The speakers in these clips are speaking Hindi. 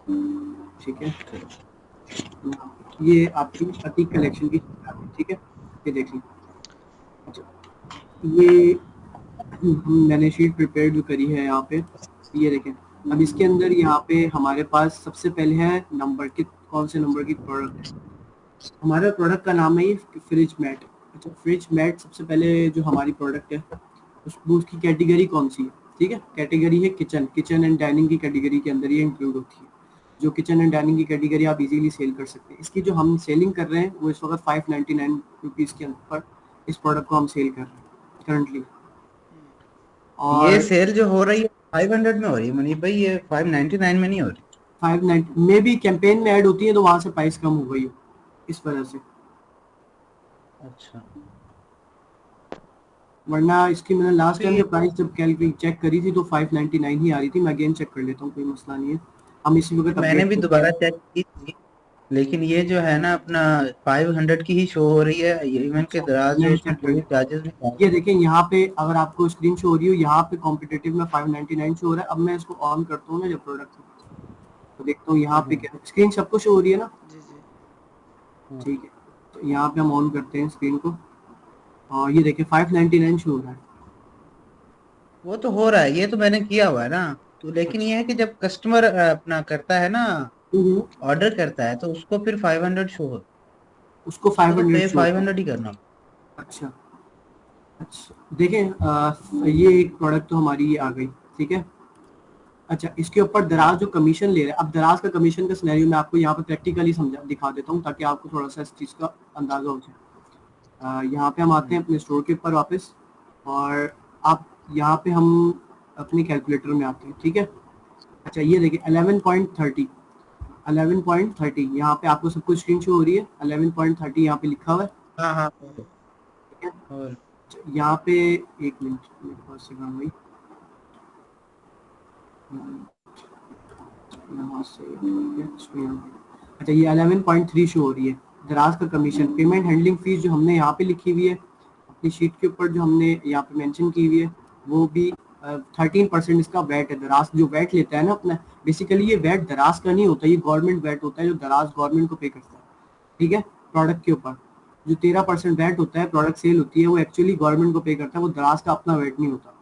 ठीक है, ये आपकी अतीक कलेक्शन की चीज़ आ गई, ठीक है, ये देख लीजिए। अच्छा, ये मैंने शीट प्रिपेयर जो करी है यहाँ पे, ये देखें। अब इसके अंदर यहाँ पे हमारे पास सबसे पहले है नंबर की, कौन से नंबर की प्रोडक्ट है। हमारे प्रोडक्ट का नाम है ये फ्रिज मैट। अच्छा, फ्रिज मैट सबसे पहले जो हमारी प्रोडक्ट है उसकी कैटेगरी कौन सी है, ठीक है, कैटेगरी है किचन। किचन एंड डाइनिंग की कैटेगरी के अंदर ये इंक्लूड होती है। जो किचन एंड डाइनिंग की कैटेगरी आप इजीली सेल कर सकते हैं। इसकी जो हम सेलिंग कर रहे हैं वो इस वक्त 599 रुपीज़ के ऊपर इस प्रोडक्ट को हम सेल कर रहे हैं करंटली। ये और सेल जो हो रही है 500 में हो रही है मुनीब भाई, ये 599 में नहीं हो रही। 590 में भी कैंपेन में ऐड होती है तो वहां से प्राइस कम हो गई हो इस वजह से, अच्छा, वरना इसकी मैंने लास्ट टाइम अभी जो प्राइस जब कैलकुलेट चेक करी थी तो 599 ही आ रही थी। मैं अगेन चेक कर लेता हूँ, कोई मसला नहीं है, हम इसी वक्त मैंने अपडेट भी करते दोबारा हैं। चेक की थी, लेकिन ये जो है ना अपना 500 की ही शो हो रही है। ये इवन के अच्छा, दराज जो मैं उसमें चेक कर डिलीवरी लेता हूँ। चार्जेस भी हैं। ये देखें यहाँ पे अगर आपको स्क्रीन शो हो रही हो, यहाँ पे कॉम्पिटेटिव में 599 शो हो रहा है। अब मैं इसको ऑन करता हूँ ना जब प्रोडक्ट तो देखता हूँ यहाँ पे हाँ, क्या स्क्रीन सबको शो हो रही है ना। जी जी। हाँ, ठीक है, तो यहाँ पे हम ऑन करते हैं स्क्रीन को और ये देखिए 599 शो हो रहा है। वो तो हो रहा है, ये तो मैंने किया हुआ है ना। तो लेकिन अच्छा, ये है कि जब कस्टमर अपना करता है ना, हम्म, ऑर्डर करता है, तो उसको फिर 500 शो होता उसको है, उसको तो 500 पे शो होता 500 है। ही करना। अच्छा, अच्छा देखें, ये एक प्रोडक्ट तो हमारी ये आ गई, ठीक है। अच्छा, इसके ऊपर दराज जो कमीशन ले रहे हैं, अब दराज का कमीशन का सिनेरियो मैं आपको यहाँ पे प्रैक्टिकली समझा दिखा देता हूँ ताकि आपको थोड़ा सा इस चीज़ का अंदाजा हो जाए। यहाँ पे हम आते हैं अपने स्टोर के ऊपर वापस और आप यहाँ पे हम अपनी कैलकुलेटर में आते हैं, ठीक है। अच्छा, ये देखिए 11.30, 11.30 यहाँ पे आपको सब कुछ स्क्रीन शो हो रही है। 11.30 यहाँ पे लिखा हुआ है, हाँ हाँ, ठीक है। और अच्छा, यहाँ पे एक मिनट मेरे पास से काम हुई, यहाँ से इसको यहाँ पे। अच्छा, ये 11.3 शो हो रही है। दराज का कमीशन, पेमेंट हैंडलिंग फीस जो हमने यहाँ पे लिखी हुई है अपनी शीट के ऊपर, जो हमने यहाँ पे मेंशन की हुई है, वो भी 13% इसका वैट है। दराज जो वैट लेता है ना अपना, बेसिकली ये वैट दराज का नहीं होता, ये गवर्नमेंट वैट होता है जो दराज गवर्नमेंट को पे करता है, ठीक है। प्रोडक्ट के ऊपर जो 13% वैट होता है, प्रोडक्ट सेल होती है, वो एक्चुअली गवर्नमेंट को पे करता है, वो दराज का अपना वैट नहीं होता।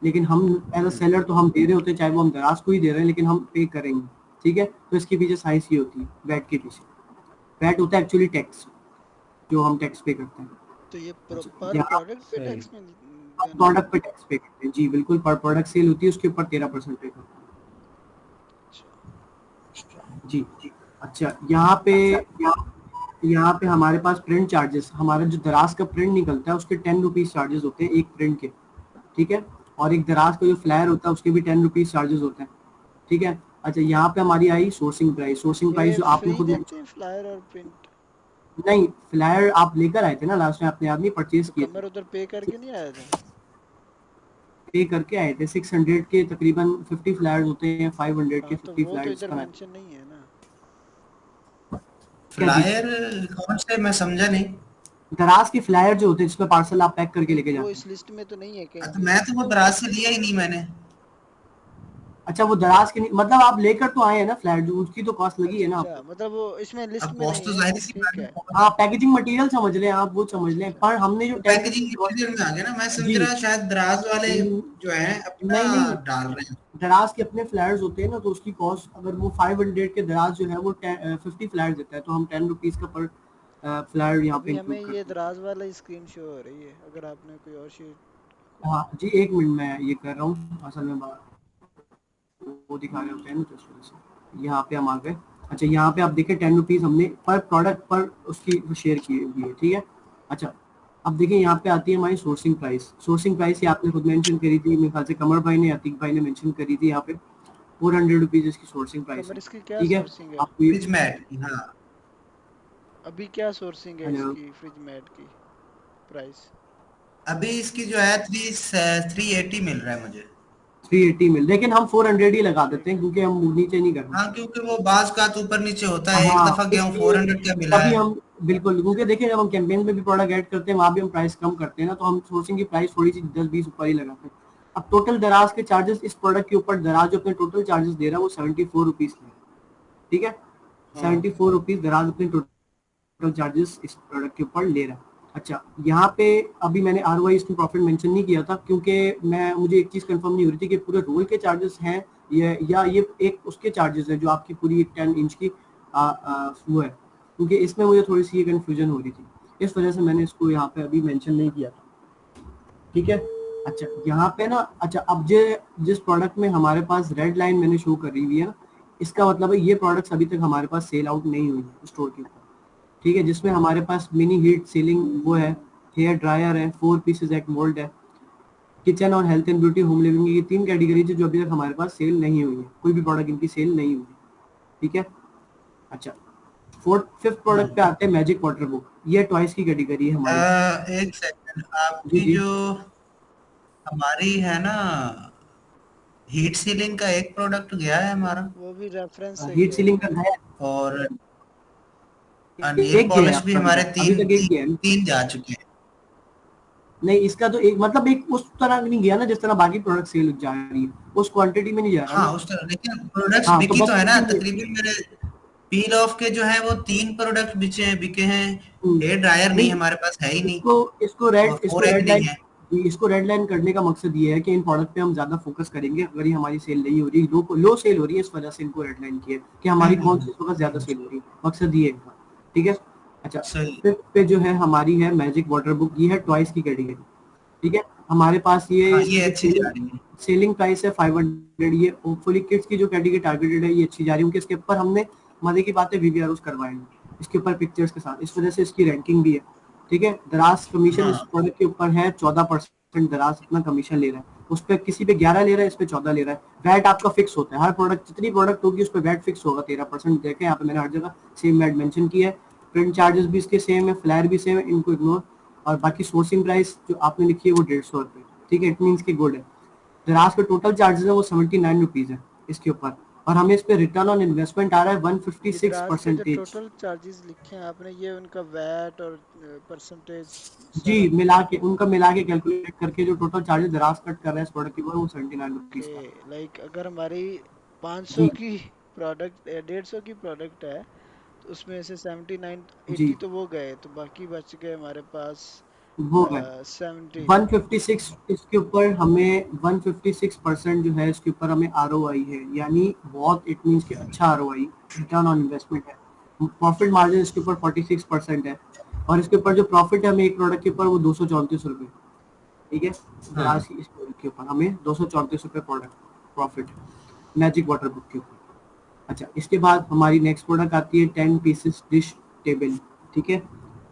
लेकिन हम एज अ सेलर तो हम दे रहे होते हैं, चाहे वो हम दराज को ही दे रहे हैं, लेकिन हम पे करेंगे, ठीक है। तो इसके पीछे साइंस ही होती है वैट के पीछे। वैट होता है एक्चुअली टैक्स, जो हम टैक्स पे करते हैं। तो ये अच्छा, पर यहाँ प्रोडक्ट पे सही। टैक्स में देना प्रोडक्ट होगा। पे टैक्स पे करते हैं जी, बिल्कुल। पर प्रोडक्ट सेल होती है उसके ऊपर 13% पे करते अच्छा। हैं जी। अच्छा, यहाँ पे हमारे पास प्रिंट चार्जेस, हमारा जो दराज का प्रिंट निकलता है उसके 10 रुपीज चार्जेस होते हैं एक प्रिंट के, ठीक है। और एक दराज का जो फ्लायर होता है उसके भी 10 रुपीज चार्जेस होते हैं, ठीक है। अच्छा, यहाँ पे हमारी आई सोर्सिंग प्राइस। सोर्सिंग प्राइस ये जो आपने फ्री खुद देते हैं फ्लायर और प्रिंट? नहीं, फ्लायर आप लेकर आए थे ना लास्ट में, अपने आदमी परचेज तो किए थे, कमर उधर पे करके नहीं आया था? पे करके आए थे। 600 के तकरीबन 50 फ्लायर्स होते हैं, 500 के हाँ, तो 50 वो तो फ्लायर्स इधर बनाए। मेंशन नहीं है ना। क्या चीज? फ्लायर कौन से, मैं समझा नहीं। दराज के फ्लायर जो होते हैं जिसमें पार्सल आप पैक करके लेके वो जाते हैं। इस लिस्ट में तो नहीं है कहीं तो पे? मैं तो वो दराज से लिया ही नहीं मैंने। अच्छा, वो दराज के नहीं, मतलब आप लेकर तो आए हैं ना फ्लायर, जो उसकी तो कॉस्ट लगी है अच्छा ना अच्छा, आपको। मतलब वो इसमें लिस्ट अब में कॉस्ट नहीं तो है। जाहिर सी ठीक बात है, है। हाँ, पैकेजिंग मटेरियल समझ लें आप, वो समझ अच्छा लें, अच्छा। पर हमने जो वो 10 रुपीज पैकेजिंग मटेरियल में आ गया ना। मैं समझ जी, रहा शायद दराज वाले जो है अपना नहीं नहीं, डाल रहे हैं। दराज के अपने फ्लायर्स होते हैं ना, तो उसकी कॉस्ट अगर वो 500 के दराज जो है वो 50 फ्लायर देता है, तो हम 10 रुपीज का पर फ्लायर यहाँ पे अभी हमें इंक्लूड ये करते हैं। दराज वाला स्क्रीन शो हो रही है, अगर आपने कोई और शीट को। हाँ जी, एक मिनट में ये कर रहा हूँ, असल में वो दिखा रहे होते हैं ना, तो इस वजह से यहाँ पे हम आ गए। अच्छा, यहाँ पे आप देखिए 10 रुपीज हमने पर प्रोडक्ट पर उसकी शेयर की हुई है, ठीक है। अच्छा, अब देखिए यहाँ पे आती है हमारी सोर्सिंग प्राइस। सोर्सिंग प्राइस ये आपने खुद मेंशन करी थी, मेरे ख्याल से कमर भाई ने, अतीक भाई ने मेंशन करी थी यहाँ पे। 400 रुपीज इसकी सोर्सिंग प्राइस कमर है, इसकी क्या ठीक है। सोर्सिंग है? आपको ये फ्रिज मैट, हाँ। अभी क्या सोर्सिंग है हेलो, इसकी फ्रिज मैट की प्राइस? अभी इसकी जो है 380 मिल रहा है मुझे। 380 मिल, लेकिन हम 400 ही लगा देते ठीक हैं है। क्योंकि हम नीचे नहीं करना। हाँ, क्योंकि वो बाज का तो ऊपर नीचे होता है। एक हाँ, दफा गया हूँ इसलिए 400 क्या मिला तभी है। हम बिल्कुल, क्योंकि देखिए जब हम कैंपेन में भी प्रोडक्ट ऐड करते हैं वहाँ भी हम प्राइस कम करते हैं ना, तो हम सोर्सिंग की प्राइस थोड़ी सी 10-20 ऊपर ही लगाते हैं। अब टोटल दराज के चार्जेस इस प्रोडक्ट के ऊपर, दराज जो अपने टोटल चार्जेस दे रहा है वो 74 रुपीज के हैं, ठीक है। 74 रुपीज दराज अपने टोटल चार्जेस इस प्रोडक्ट के ऊपर ले रहा है। अच्छा, यहाँ पे अभी मैंने आरओआई इसमें प्रॉफिट मेंशन नहीं किया था, क्योंकि मुझे एक चीज कंफर्म नहीं हो रही थी कि पूरे रोल के चार्जेस हैं या ये एक उसके चार्जेस है जो आपकी पूरी एक 10 इंच की वो है, क्योंकि इसमें मुझे थोड़ी सी ये कंफ्यूजन हो रही थी, इस वजह से मैंने इसको यहाँ पे अभी मेंशन नहीं किया था। ठीक है। अच्छा, यहाँ पे ना, अच्छा अब जिस प्रोडक्ट में हमारे पास रेड लाइन मैंने शो कर रही हुई है ना, इसका मतलब है ये प्रोडक्ट्स अभी तक हमारे पास सेल आउट नहीं हुई है स्टोर के ऊपर। ठीक है, जिसमें हमारे पास मिनी हीट सीलिंग वो है, हेयर ड्रायर है, 4 पीसेज एक मोल्ड है, किचन और health and beauty home living, ये 3 कैटेगरीज है जो अभी तक हमारे पास सेल नहीं हुई है, कोई भी प्रोडक्ट इनकी सेल नहीं हुई है। ठीक है। अच्छा, फिफ्थ प्रोडक्ट पे आते हैं मैजिक वाटर बुक, ये टॉयज की कैटेगरी है हमारी। एक सेकंड, जी आपकी जी। जो हमारी है ना हीट सीलिंग का एक प्रोडक्ट गया है हमारा, वो भी रेफरेंस से हीट गया है। सीलिंग का है, और नेल एक गया है पॉलिश भी आपका हमारे अभी तीन तक एक तीन गया है। तीन जा चुके हैं। नहीं, इसका तो एक मतलब एक उस तरह नहीं गया ना जिस तरह बाकी प्रोडक्ट सेल जा रही है, उस क्वांटिटी में नहीं जा रहा हाँ ना। उस तरह, लेकिन प्रोडक्ट्स हाँ, तो बिकी तो बस है ना, इसीलिए। तकरीबन मेरे पील ऑफ के जो है वो 3 प्रोडक्ट बिके हैं। हम्म, हेयर ड्रायर नहीं, नहीं, हमारे पास है ही नहीं, इसको इसको और रेड इसको फोर एक रेड नहीं लाइन है। जी, इसको रेड लाइन करने का मकसद ये है कि इन प्रोडक्ट पे हम ज्यादा फोकस करेंगे, अगर ये हमारी सेल नहीं हो रही, लो सेल हो रही है, इस वजह से इनको रेड लाइन की है कि हमारी कौन सी प्रोडक्ट ज्यादा सेल हो रही है, मकसद ये है इनका। ठीक है। अच्छा, सही। फिफ्थ पे जो है हमारी है मैजिक वाटर बुक, ये है टॉयज की कैटेगरी। ठीक है, हमारे पास ये हाँ इसकी ये जो अच्छी जा रही है। सेलिंग प्राइस है 500, ये होपफुली किड्स की जो कैटेगरी टारगेटेड है ये अच्छी जा रही है, क्योंकि इसके ऊपर हमने मजे की बातें वीवीआरओस करवाए हैं इसके ऊपर पिक्चर्स के साथ, इस वजह से इसकी रैंकिंग भी है। ठीक है। दराज कमीशन इस हाँ प्रोडक्ट के ऊपर है 14%, दराज अपना कमीशन ले रहा है, उस पर किसी पे 11 ले रहा है, इस पे 14 ले रहा है। वैट आपका फिक्स होता है, हर प्रोडक्ट जितनी प्रोडक्ट होगी उस पर वैट फिक्स होगा 13%। देखें यहाँ पे मैंने हर जगह सेम वैट मेंशन किया है, प्रिंट चार्जेस भी इसके सेम है, फ्लैर भी सेम है, इनको इग्नोर। और बाकी सोर्सिंग प्राइस जो आपने लिखी है वो 150 रुपये। ठीक है, इट मीन्स की गुड है। दराज के टोटल चार्जेस है वो 79 रुपीज है इसके ऊपर, और हमें इस पे रिटर्न ऑन इन्वेस्टमेंट आ रहा है ये 156 द्रास के जो परसेंटेज। टोटल चार्जेस लिखे हैं आपने, ये उनका वैट और परसेंटेज जी, सारा मिला के उनका मिला के कैलकुलेट करके जो टोटल चार्जेस दराज कट कर रहा है इस प्रोडक्ट के ऊपर वो 79 रुपीज के का। लाइक अगर हमारी 500 जी की प्रोडक्ट 150 की प्रोडक्ट है, तो उसमें से 79 जी, 80 तो वो गए, तो बाकी बच गए हमारे पास वो है 70। 156, इसके ऊपर हमें 156% जो है इसके ऊपर हमें आरओआई है, यानी बहुत, इट मीन्स कि अच्छा आरओआई, रिटर्न ऑन इन्वेस्टमेंट है। प्रॉफिट मार्जिन इसके ऊपर 46% है, और इसके ऊपर जो प्रॉफिट है हमें एक प्रोडक्ट के ऊपर वो 234 रुपये। ठीक है, हाँ। दराज की इस प्रोडक्ट के ऊपर हमें 234 रुपये product profit magic water book के ऊपर। अच्छा, इसके बाद हमारी नेक्स्ट प्रोडक्ट आती है 10 पीसेस डिश टेबल। ठीक है।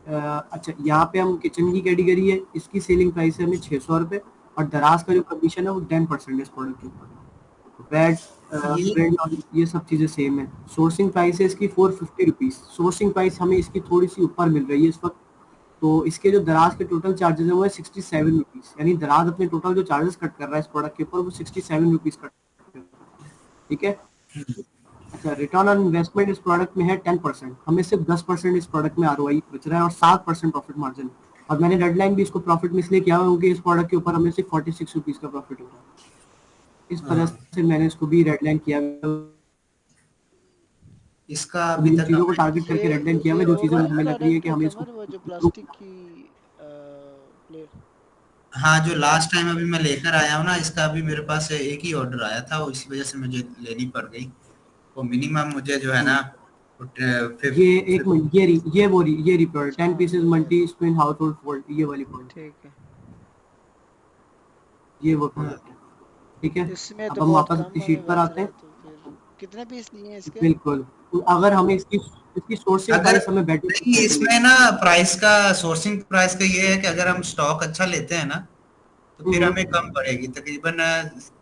अच्छा, यहाँ पे हम किचन की कैटेगरी है, इसकी सेलिंग प्राइस है हमें 600 रुपये, और दराज का जो कमीशन है वो 10% है इस प्रोडक्ट के ऊपर। वैट, ये प्रिंट और ये सब चीज़ें सेम है। सोर्सिंग प्राइस है इसकी 450 रुपीज़, सोर्सिंग प्राइस हमें इसकी थोड़ी सी ऊपर मिल रही है इस वक्त। तो इसके जो दराज के टोटल चार्जेस है वो है 67 रुपीज़, यानी दराज अपने टोटल जो चार्जेस कट कर रहा है इस प्रोडक्ट के ऊपर वो 67 रुपीज़ कट कर रहा है। ठीक है। अच्छा, रिटर्न ऑन इन्वेस्टमेंट इस प्रोडक्ट में है 10%, हमें सिर्फ 10% इस प्रोडक्ट में आरओआई बच रहा है, और 7% प्रॉफिट मार्जिन। और मैंने डेडलाइन भी इसको प्रॉफिट में इसलिए किया हुआ है क्योंकि इस प्रोडक्ट के ऊपर हमें सिर्फ 46 रुपीज़ का प्रॉफिट हो रहा है, इस वजह हाँ, से मैंने इसको भी रेडलाइन किया हुआ है। इसका अब अभी इन तक चीज़ों को हमें टारगेट करके ये रेडलाइन किया हुआ ये है, जो चीज़ें ओवन हमें लग रही है प्रोडक्ट कि है हमें इसको कमर, वो जो improve। प्लास्टिक की प्लेट। हाँ जो लास्ट टाइम अभी मैं लेकर आया हूँ ना, इसका अभी मेरे पास एक ही ऑर्डर आया था, इसी वजह से मुझे लेनी पड़ गई। वो मिनिमम मुझे जो है ना ये एक फिफ्थ। मिनट, ये रिपोर्ट 10 हाँ पीसेस ये multi spin house hold fold, ये वाली पॉइंट, ठीक है। ये वो प्रोडक्ट है। ठीक है। इसमें तो अब हम बहुत वापस कम अपनी हमें शीट पर बच आते रहा हैं। है, तो फिर कितने पीस लिए हैं इसके? बिल्कुल, तो अगर हमें इसकी इसकी सोर्सिंग अगर प्राइस हमें बेटर नहीं, इसमें ना प्राइस का, सोर्सिंग प्राइस का ये है कि अगर हम स्टॉक अच्छा लेते हैं ना तो फिर मिलेगी। हमें कम पड़ेगी, तकरीबन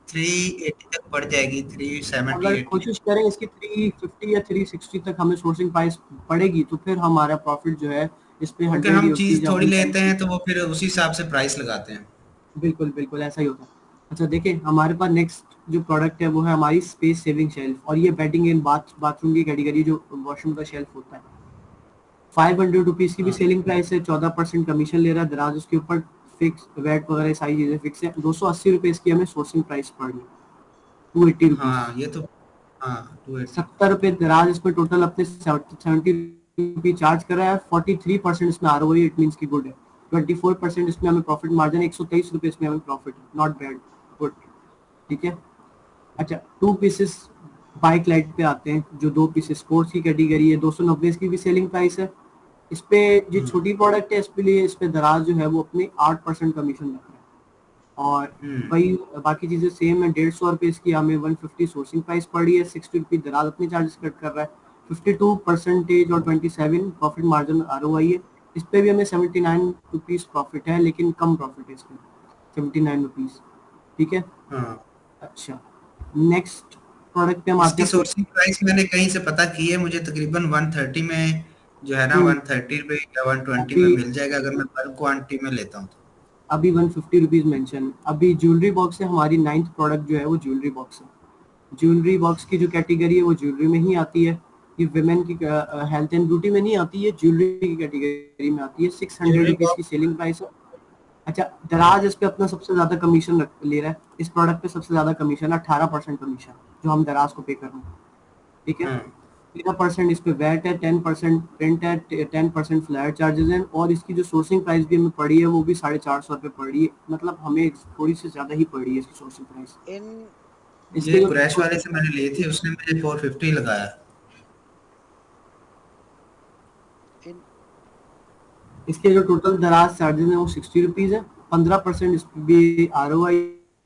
380 तक पड़ जाएगी, 370 अगर 80। कोशिश करें इसकी 350 या 360 तक हमें सोर्सिंग प्राइस पड़ेगी, तो फिर हमारा प्रॉफिट जो है इस पे क्योंकि 100 हम रुपीज चीज या थोड़ी वन लेते टाइम। हैं तो वो फिर उसी हिसाब से प्राइस लगाते हैं। बिल्कुल बिल्कुल ऐसा ही होता है। अच्छा देखिए, हमारे पास नेक्स्ट जो प्रोडक्ट है वो है हमारी स्पेस सेविंग शेल्फ, और ये बेडिंग इन बाथरूम की कैटेगरी, जो वॉशरूम का शेल्फ होता है। 500 रुपीज की भी हाँ सेलिंग प्राइस है, 14% कमीशन ले रहा है दराज, उसके ऊपर फिक्स वैट वगैरह सारी चीजें फिक्स है। 280 रुपये इसकी हमें सोर्सिंग प्राइस पड़ रही है, 280 रुपीज। हाँ, ये तो हाँ 280। 70 रुपए दराज इसमें टोटल अपने 70 रुपी चार्ज कर रहा है, 43% इसमें ROI, इट मीन्स की गुड है। 24% इसमें हमें प्रॉफिट मार्जिन, 123 रुपए इसमें हमें प्रॉफिट, नॉट बैड, गुड, ठीक है। अच्छा, 2 पीसेस बाइक लाइट पे आते हैं, जो 2 पीसेस स्पोर्ट्स की कैटेगरी है, 290 इसकी भी सेलिंग प्राइस है। इस पे जो छोटी प्रोडक्ट है इसके लिए इस पे दराज जो है वो अपनी 8% कमीशन रख रहा है, और वही बाकी चीजें सेम है। 150 रुपए इसकी हमें 150 सोर्सिंग प्राइस पड़ी है, 60 रुपी दराज अपने चार्जेस कट कर रहा है, 52% और 27 प्रॉफिट मार्जिन ROI है। इस पे भी हमें 79 रुपीज प्रॉफिट है, लेकिन कम प्रॉफिट है इसमें, 79 रुपीज, ठीक है। हाँ अच्छा, नेक्स्ट प्रोडक्ट पे हम आते इसकी हैं। सोर्सिंग प्राइस मैंने कहीं से पता की है, मुझे तकरीबन 130 में जो है ना, हम्म, 130 पे या 120 अभी में मिल जाएगा अगर मैं बल्क क्वांटिटी में लेता हूँ तो। अभी 150 रुपीज मेंशन। अभी ज्वेलरी बॉक्स है हमारी 9th प्रोडक्ट जो है वो ज्वेलरी बॉक्स है। ज्वेलरी बॉक्स की जो कैटेगरी है वो ज्वेलरी में ही आती है, ये विमेन की हेल्थ एंड ब्यूटी में नहीं आती है, ज्वेलरी की कैटेगरी में आती है। 600 ज्वेलरी रुपीज की बॉक्स। सेलिंग प्राइस है। अच्छा, दराज इस पे अपना सबसे ज्यादा कमीशन ले रहा है, इस प्रोडक्ट पे सबसे ज्यादा कमीशन, 18% कमीशन जो हम दराज को पे कर रहे हैं, ठीक है। हाँ 13% इस पे वैट है, 10% प्रिंट है, 10% फ्लैट चार्जेस हैं, और इसकी जो सोर्सिंग प्राइस भी हमें पड़ी है वो भी 450 रुपये पड़ी है, मतलब हमें थोड़ी सी ज्यादा ही पड़ी है इसकी सोर्सिंग प्राइस। इन इसके ये जो कुरैश वाले से मैंने ली थी, उसने मुझे 450 लगाया। इन इसके जो टोटल दराज चार्जेस हैं वो 60 रुपीज है, 15% इस पे भी ROI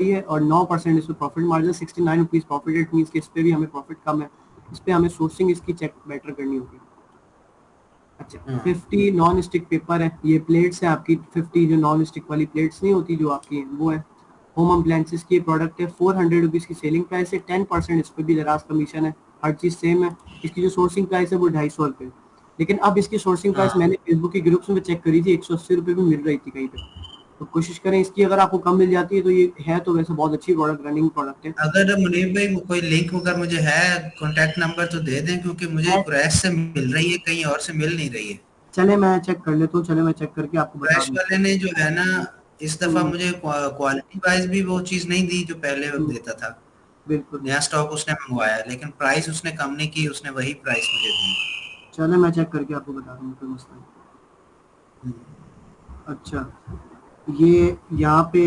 है, और 9% इस पे profit margin, 69 rupees profit, it means कि इस पे भी हमें प्रॉफिट कम है। इस पे हमें सोर्सिंग इसकी चेक बेटर करनी होगी। अच्छा, हाँ 50 नॉन स्टिक पेपर है, ये प्लेट्स है आपकी, 50 जो नॉन स्टिक वाली प्लेट्स नहीं होती जो आपकी हैं वो है। होम अप्लायंसेस की प्रोडक्ट है, 400 रुपीज की सेलिंग प्राइस है, 10% इस पर भी दराज कमीशन है, हर चीज सेम है। इसकी जो सोर्सिंग प्राइस है वो 250 रुपये, लेकिन अब इसकी सोर्सिंग प्राइस हाँ। मैंने फेसबुक के ग्रुप्स में चेक करी थी, 180 रुपये भी मिल रही थी कहीं पे। तो कोशिश करें इसकी, अगर आपको कम मिल जाती है तो ये है तो वैसे बहुत अच्छी प्रोडक्ट, रनिंग प्रोडक्ट है। अगर मुनीब भाई वो कोई लिंक अगर मुझे है, कांटेक्ट नंबर तो दे दें, क्योंकि मुझे कुरैश से मिल रही है, कहीं और से मिल नहीं रही है। चले मैं चेक कर लेता हूँ, चले मैं चेक करके आपको बता कुरैश दूँ। वाले ने जो है ना, इस दफा हम्म, मुझे क्वालिटी वाइज भी वो चीज नहीं दी जो पहले वो हम्म, देता था। बिल्कुल। नया स्टॉक उसने मंगवाया, लेकिन प्राइस उसने कम नहीं की, उसने वही प्राइस मुझे दी। चले मैं चेक करके आपको बता दूंगा, कोई मसला नहीं। अच्छा, ये यहाँ पे,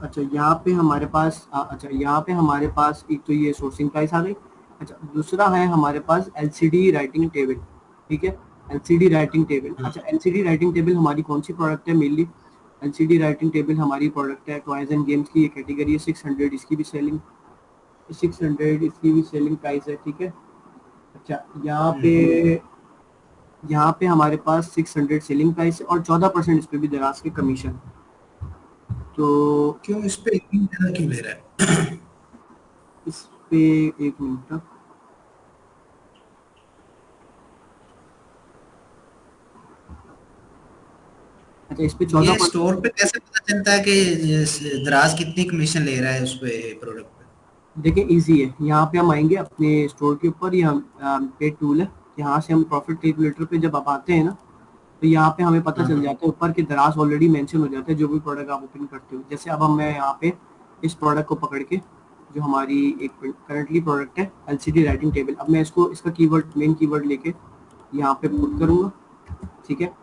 अच्छा यहाँ पे हमारे पास अच्छा यहाँ पे हमारे पास एक तो ये सोर्सिंग प्राइस आ गई। अच्छा, दूसरा है हमारे पास LCD राइटिंग टेबल, ठीक है। LCD राइटिंग टेबल, हाँ अच्छा LCD राइटिंग टेबल हमारी कौन सी प्रोडक्ट है मेनली? LCD राइटिंग टेबल हमारी प्रोडक्ट है टॉयज एंड गेम्स की, ये कैटेगरी है। 600 इसकी भी सेलिंग, 600 इसकी भी सेलिंग प्राइस है, ठीक है। अच्छा, यहाँ पे हमारे पास 600 सेलिंग प्राइस है, और 14% इस पे भी दराज के कमीशन। तो क्यों इस पे इतनी ज्यादा क्यों ले रहा है? इस पे एक मिनट तक, अच्छा इस पे ये 14%। स्टोर पे कैसे पता चलता है कि ये दराज कितनी कमीशन ले रहा है उस पे प्रोडक्ट पे? देखिए इजी है, यहाँ पे हम आएंगे अपने स्टोर के ऊपर, ये हम पे टूल है, यहाँ से हम प्रॉफिट कैलकुलेटर पे जब आप आते हैं ना, तो यहाँ पे हमें पता हाँ चल हाँ जाता है ऊपर कि दराज ऑलरेडी मेंशन हो जाता है जो भी प्रोडक्ट आप ओपन करते हो। जैसे अब हम, मैं यहाँ पे इस प्रोडक्ट को पकड़ के, जो हमारी एक करंटली प्रोडक्ट है LCD राइटिंग टेबल, अब मैं इसको इसका कीवर्ड, मेन कीवर्ड लेके यहाँ पे पुट करूँगा, ठीक है।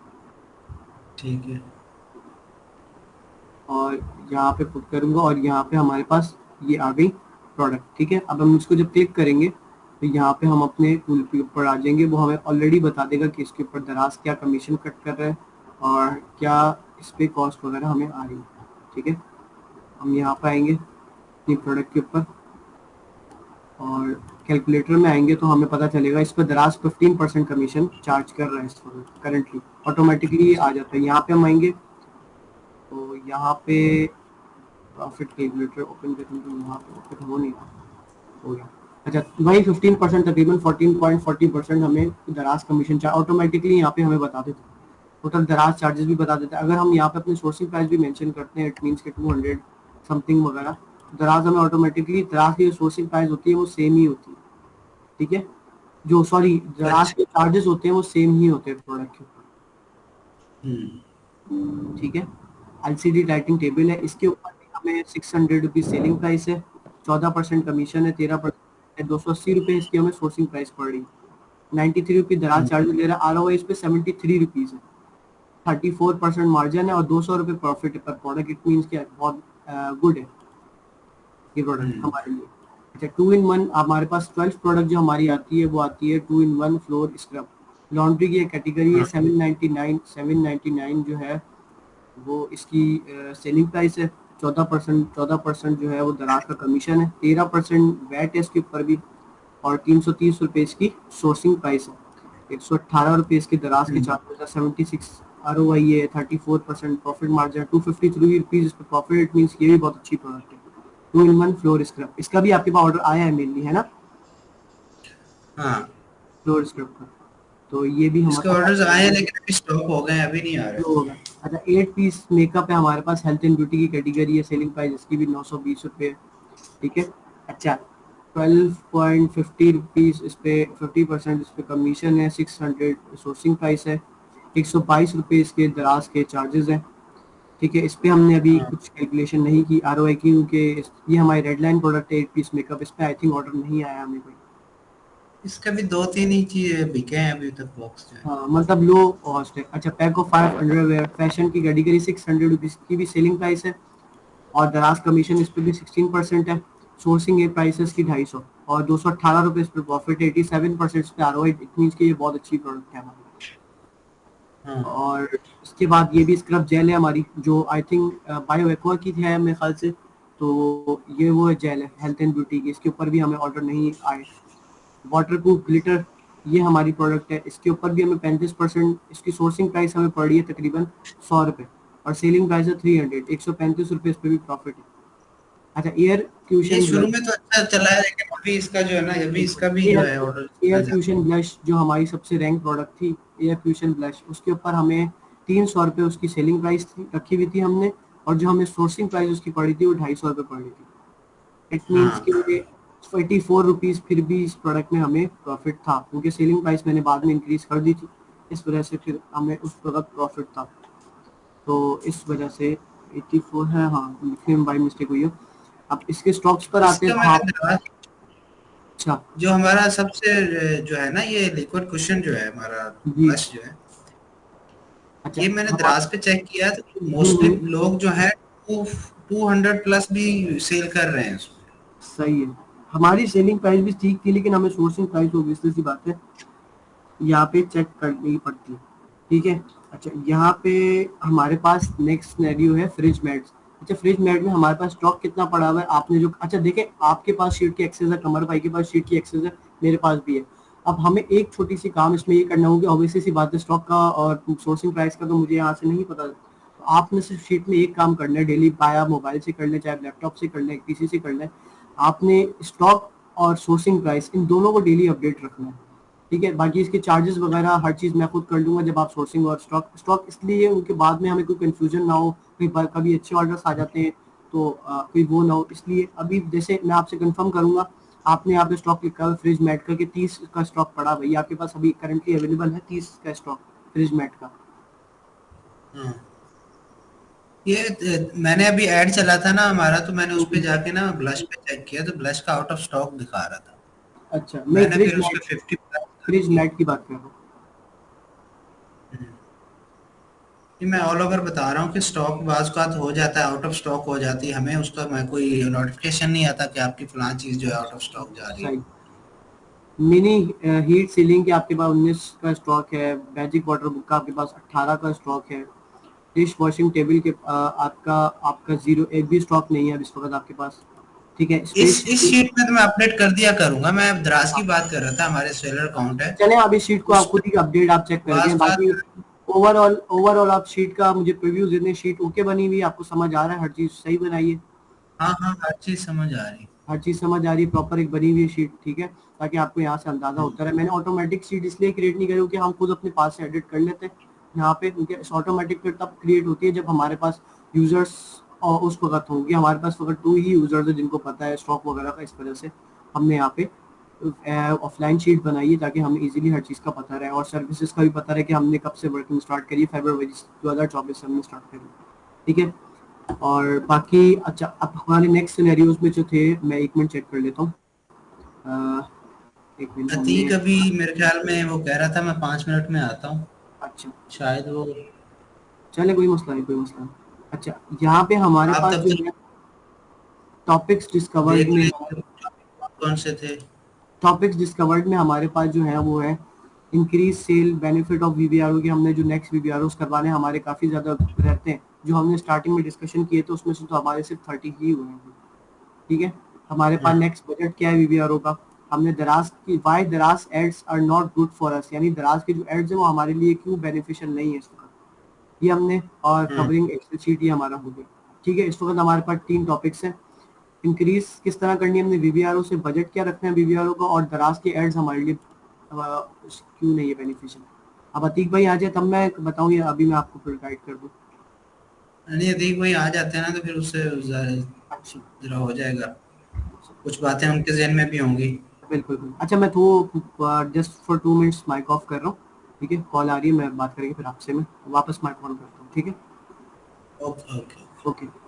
ठीक है। और यहाँ पे पुट करूंगा, और यहाँ पे हमारे पास ये आ गई प्रोडक्ट, ठीक है। अब हम इसको जब क्लिक करेंगे तो यहाँ पे हम अपने टूल के ऊपर आ जाएंगे, वो हमें ऑलरेडी बता देगा कि इसके ऊपर दराज क्या कमीशन कट कर रहा है, और क्या इस पे कॉस्ट वगैरह हमें आ रही है, ठीक है। हम यहाँ पे आएंगे अपनी प्रोडक्ट के ऊपर, और कैलकुलेटर में आएंगे तो हमें पता चलेगा इस पर दराज 15% कमीशन चार्ज कर रहा है इस वक्त करेंटली, ऑटोमेटिकली आ जाता है। यहाँ पे हम आएंगे तो यहाँ पे प्रॉफिट कैलकुलेटर ओपन करेंगे तो यहाँ पे ओपन हो नहीं रहा, हो गया। अच्छा, वही 15% तकरीबन 14.40% हमें दराज कमीशन चार्ज ऑटोमेटिकली यहाँ पे हमें बता देते हैं, टोटल दराज चार्जेस भी बता देते हैं। अगर हम यहाँ पे अपनी सोर्सिंग प्राइस भी मेंशन करते हैं, इट मीन्स के 200 समथिंग वगैरह, दराज हमें ऑटोमेटिकली, दराज की जो सोर्सिंग प्राइस होती है वो सेम ही होती है, ठीक है। जो सॉरी, दराज अच्छा। के चार्जेस होते हैं वो सेम ही होते हैं प्रोडक्ट के ऊपर, हम्म। ठीक है। LCD राइटिंग टेबल है, इसके ऊपर भी हमें 600 रुपीज सेलिंग प्राइस है, 14% कमीशन है, 13%। 280 रुपये इसकी हमें सोर्सिंग प्राइस पड़ रही है। 93 रुपये दराज चार्ज ले रहा है, ROI इस पे 73 रुपीज़ है, 34% मार्जिन है और 200 रुपये प्रॉफिट पर प्रोडक्ट। इट मीन्स क्या बहुत गुड है ये प्रोडक्ट हमारे लिए। अच्छा 2 in 1 हमारे पास 12 प्रोडक्ट जो हमारी आती है वो आती है 2 in 1 फ्लोर स्क्रब। लॉन्ड्री की कैटेगरी है 799 जो है वो इसकी सेलिंग प्राइस है। 14% जो है वो दराज का कमीशन है, 13% वैट है इसके ऊपर भी, और 330 रुपये इसकी सोर्सिंग प्राइस है। 118 रुपये इसके दराज के चार्जेस है, 76 ROI है, 34% प्रॉफिट मार्जिन, 253 रुपीज़ इस पर प्रॉफिट। इट मीन्स ये भी बहुत अच्छी प्रोडक्ट है। 2 in 1 फ्लोर स्क्रब, इसका भी आपके पास ऑर्डर आया है मेनली, है ना? हाँ, फ्लोर स्क्रब का तो ये भी इसके हमारे ऑर्डर्स आए हैं लेकिन अभी स्टॉक हो गए हैं, अभी नहीं आ रहे। होगा। अच्छा 8 पीस मेकअप है हमारे पास, हेल्थ एंड ब्यूटी की कैटेगरी है, सेलिंग प्राइस इसकी भी 920 रुपये, ठीक है। अच्छा 12.50 रुपीज़ इस पे 50% इस पे कमीशन है, 600 सोर्सिंग प्राइस है, 122 रुपये इसके दराज के चार्जेस हैं, ठीक है। इस पे हमने अभी कुछ कैलकुलेशन नहीं की ROI की, क्योंकि ये हमारी रेड लाइन प्रोडक्ट है 8 पीस मेकअप। इस पे आई थिंक ऑर्डर नहीं आया हमें कोई। इसका भी 2-3 ही चीज बिके हैं अभी तक बॉक्स जो है। हाँ मतलब लो कॉस्ट है। अच्छा पैक ऑफ 5 अंडरवेयर फैशन की कैटेगरी 600 रुपीज़ की भी सेलिंग प्राइस है और दराज कमीशन इस पे भी 16% है। सोर्सिंग ये प्राइसेस की 250 और 218 रुपये इस पर प्रॉफिट, 87% इस पे ROI। इट मीन्स कि ये बहुत अच्छी प्रोडक्ट है हमारी। हाँ, और इसके बाद ये भी स्क्रब जेल है हमारी, जो आई थिंक बायो एक्वा की है मेरे ख्याल से। तो ये वो जेल है हेल्थ एंड ब्यूटी की, इसके ऊपर भी हमें ऑर्डर नहीं आए। वाटर प्रूफ ग्लिटर ये हमारी प्रोडक्ट है, इसके ऊपर भी हमें 35%, इसकी सोर्सिंग प्राइस हमें पड़ रही है तकरीबन 100 रुपये और सेलिंग प्राइस है 300, 135 रुपये इस पर भी प्रॉफिट है। अच्छा एयर ये क्यूशन शुरू ब्लश, में तो अच्छा चला है लेकिन अभी इसका जो है ना, अभी इसका भी जो है ऑर्डर एयर आ जाता फ्यूशन ब्लश जो हमारी सबसे रैंक प्रोडक्ट थी, एयर फ्यूशन ब्लश, उसके ऊपर हमें 300 रुपये उसकी सेलिंग प्राइस रखी हुई थी हमने, और जो हमें सोर्सिंग प्राइस उसकी पड़ी थी वो 250 रुपये पड़ी थी। इट है। मीन्स हाँ, कि 44 रुपीज़ फिर भी इस प्रोडक्ट में हमें प्रॉफिट था, क्योंकि सेलिंग प्राइस मैंने बाद में इंक्रीज कर दी थी, इस वजह से फिर हमें उस वक्त प्रॉफिट था। तो इस वजह से 84 है, हाँ लिखने में बाई मिस्टेक हुई है। अब इसके स्टॉक्स पर आते हैं इसका तो हाँ। मैंने दराज अच्छा जो हमारा सबसे जो है ना, ये लिक्विड कुशन जो है हमारा जी। ब्लश जो है, अच्छा ये मैंने हमारे दराज पे चेक किया तो मोस्टली लोग जो है 200 प्लस भी सेल कर रहे हैं उसमें। सही है, हमारी सेलिंग प्राइस भी ठीक थी, लेकिन हमें सोर्सिंग प्राइस ऑब्वियसली सी बात है यहाँ पे चेक करनी पड़ती है, ठीक है। अच्छा यहाँ पे हमारे पास नेक्स्ट सिनेरियो है फ्रिज मैट्स। अच्छा फ्रिज मैट में हमारे पास स्टॉक कितना पड़ा हुआ है आपने जो, अच्छा देखें आपके पास शीट की एक्सेस है, कमर भाई के पास शीट की एक्सेस है, मेरे पास भी है। अब हमें एक छोटी सी काम इसमें ये करना होगा, ऑब्वियसली सी बात है स्टॉक का और सोर्सिंग प्राइस का तो मुझे यहाँ से नहीं पता, तो आपने सिर्फ शीट में एक काम करना है डेली, पाया मोबाइल से कर लें चाहे लैपटॉप से कर लें PC से कर लें, आपने स्टॉक और सोर्सिंग प्राइस इन दोनों को डेली अपडेट रखना है, ठीक है। बाकी इसके चार्जेस वगैरह हर चीज़ मैं खुद कर लूँगा जब आप सोर्सिंग और स्टॉक इसलिए उनके बाद में हमें कोई कंफ्यूजन ना हो, कभी अच्छे ऑर्डर्स आ जाते हैं तो कोई वो ना हो, इसलिए अभी जैसे मैं आपसे कंफर्म करूंगा, आपने यहाँ पे स्टॉक लिखा हुआ फ्रिज मैट का कि 30 का स्टॉक पड़ा भाई आपके पास अभी करंटली अवेलेबल है 30 का स्टॉक फ्रिज मैट का। हाँ, ये मैंने अभी ऐड चला था ना हमारा, तो मैंने उस पे जाके ना ब्लश पे चेक किया तो ब्लश का आउट ऑफ स्टॉक दिखा रहा था। अच्छा नहीं मैंने फिर उस पे 50 प्लस कर फ्रिज दिया। मैट की बात कर रहा हूँ। ये मैं ऑल ओवर बता रहा हूँ कि स्टॉक बाज का हो जाता है, आउट ऑफ स्टॉक हो जाती है, हमें उसका मैं कोई नोटिफिकेशन नहीं आता कि आपकी फलां चीज जो है आउट ऑफ स्टॉक जा रही है। सही। मिनी हीट सीलिंग के आपके पास 19 का स्टॉक है, मैजिक वाटर बुक का आपके पास 18 का स्टॉक है, डिश वॉशिंग टेबल के आपका आपका जीरो एक भी स्टॉक नहीं है अभी इस वक्त आपके पास, ठीक है। इस स्पेस शीट में तो मैं अपडेट कर दिया करूंगा, मैं दराज की बात कर रहा था, हमारे सेलर अकाउंट है चले आप इस शीट को आप उस पे खुद ही अपडेट आप चेक बाज करके, का। बाकी ओवरऑल आप शीट का मुझे प्रीव्यू देने, शीट ओके बनी हुई है, आपको समझ आ रहा है, हर चीज सही बनाइए, हाँ हाँ, हर चीज समझ आ रही। हर चीज समझ आ रही है, प्रॉपर एक बनी हुई शीट, ठीक है, ताकि आपको यहाँ से अंदाजा होता रहे। मैंने ऑटोमेटिक शीट इसलिए क्रिएट नहीं करी क्योंकि हम खुद अपने पास से एडिट कर लेते हैं यहाँ पे, क्योंकि ऑटोमेटिक फिर तब क्रिएट होती है जब हमारे पास यूजर्स और उस वक्त होंगे, हमारे पास वक्त 2 ही यूजर्स है जिनको पता है स्टॉक वगैरह का, इस वजह से हमने यहाँ पे ऑफलाइन शीट बनाई है ताकि हमें इजीली हर चीज़ का पता रहे और सर्विसेज का भी पता रहे कि हमने कब से वर्किंग स्टार्ट करी, फरवरी 2024 से हमने स्टार्ट करी, ठीक है। और बाकी अच्छा अब हमारे नेक्स्ट सिनेरियोज में जो थे, मैं एक मिनट चेक कर लेता हूँ। एक मिनट हमने, अतीक अभी मेरे ख्याल में वो कह रहा था मैं 5 मिनट में आता हूँ, अच्छा शायद वो। चले, कोई मसला नहीं, कोई मसला नहीं। अच्छा, यहाँ पे हमारे आप पास तब जो तक है टॉपिक्स डिस्कवर्ड देख में, लीजिए कौन कौन से थे। टॉपिक्स डिस्कवर्ड में हमारे पास जो है वो है इंक्रीज सेल बेनिफिट ऑफ वीवीआरओ के। हमने जो नेक्स्ट वीवीआरओ करवाने हमारे काफ़ी ज़्यादा रहते हैं, जो हमने स्टार्टिंग में डिस्कशन किए थे उसमें से तो हमारे सिर्फ 30 ही हुए हैं। ठीक है, हमारे पास हाँ नेक्स्ट बजट क्या है वीवीआरओ का। हमने दराज की वाई दराज ads are not good for us, यानी दराज के जो एड्स हैं वो हमारे लिए क्यों बेनिफिशियल नहीं है इस वक्त, ये हमने, और हाँ कवरिंग एक्सेल शीट ये हमारा हो गया। ठीक है, इस वक्त हमारे पास 3 टॉपिक्स हैं। इंक्रीज किस तरह करनी है हमने वीवीआरओ से, बजट क्या रखना है वीवीआरओ का, और दराज के एड्स हमारे लिए क्यों नहीं है बेनिफिशियल। अब अतीक भाई आ जाए तब मैं बताऊं, या अभी मैं आपको फिर गाइड कर दूं। नहीं, अतीक भाई आ जाते हैं ना तो फिर उससे अच्छा, जरा हो जाएगा, कुछ बातें उनके जहन में भी होंगी। बिल्कुल बिल्कुल। अच्छा, मैं तो just for 2 minutes mic off कर रहा हूँ। ठीक है, कॉल आ रही है, मैं बात करेंगे फिर आपसे, मैं वापस माइक ऑन करता हूँ। ठीक है, ओके ओके। ओके।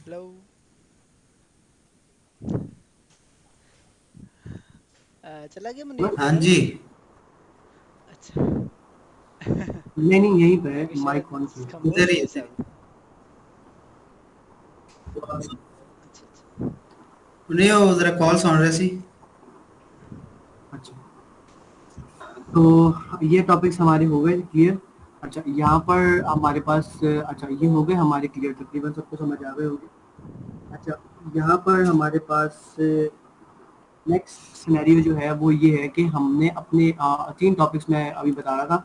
हेलो। चला गया मुनीर हाँ भाई? जी। अच्छा। नहीं नहीं, यहीं पे है, मैं कि माइक शायद ऑन किया। इधर खामोश ही थे इधर सब। ही। अच्छा अच्छा। नहीं, वो जरा कॉल सुन रहे सी। अच्छा, तो ये टॉपिक्स हमारे हो गए क्लियर। अच्छा, यहाँ पर हमारे पास, अच्छा ये हो गए हमारे क्लियर, तकरीबन सबको समझ आ गए होंगे। अच्छा, यहाँ पर हमारे पास नेक्स्ट सिनेरियो जो है वो ये है कि हमने अपने 3 टॉपिक्स में अभी बता रहा था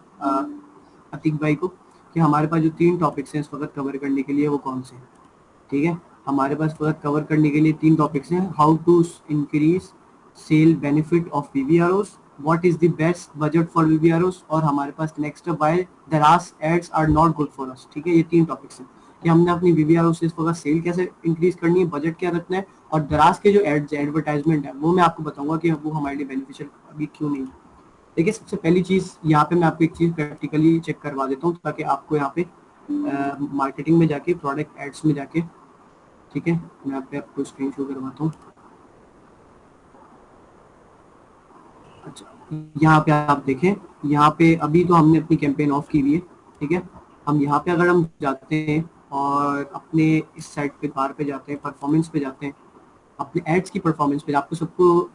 अतीक भाई को, कि हमारे पास जो 3 टॉपिक्स हैं इस वक्त कवर करने के लिए वो कौन से हैं। ठीक है, हमारे पास वक्त कवर करने के लिए 3 टॉपिक्स हैं। How to increase sale benefit of VVROs, what is the best budget for VVROs, और हमारे पास नेक्स्ट व्हाई दराज ads are not good for us. ठीक है, ये 3 टॉपिक्स हैं कि हमने अपनी वीवीआरओ से इस वक्त सेल कैसे इंक्रीज करनी है, बजट क्या रखना है, और दराज के जो एड्स एडवर्टाइजमेंट है वो मैं आपको बताऊंगा कि वो हमारे लिए बेनिफिशियल अभी क्यों नहीं है। देखिए, सबसे पहली चीज़ यहाँ पे मैं आपको एक चीज़ प्रैक्टिकली चेक करवा देता हूँ ताकि आपको यहाँ पे मार्केटिंग में जाके, प्रोडक्ट एड्स में जाके, ठीक है, मैं यहाँ पे आपको स्क्रीन शो करवाता हूँ। अच्छा, यहाँ पे आप देखें, यहाँ पे अभी तो हमने अपनी कैंपेन ऑफ की हुई है। ठीक है, हम यहाँ पे अगर हम जाते हैं और अपने इस साइट पे बार पे जाते हैं, परफॉर्मेंस पे जाते हैं, अपने एड्स की परफॉर्मेंस पे, आपको सबको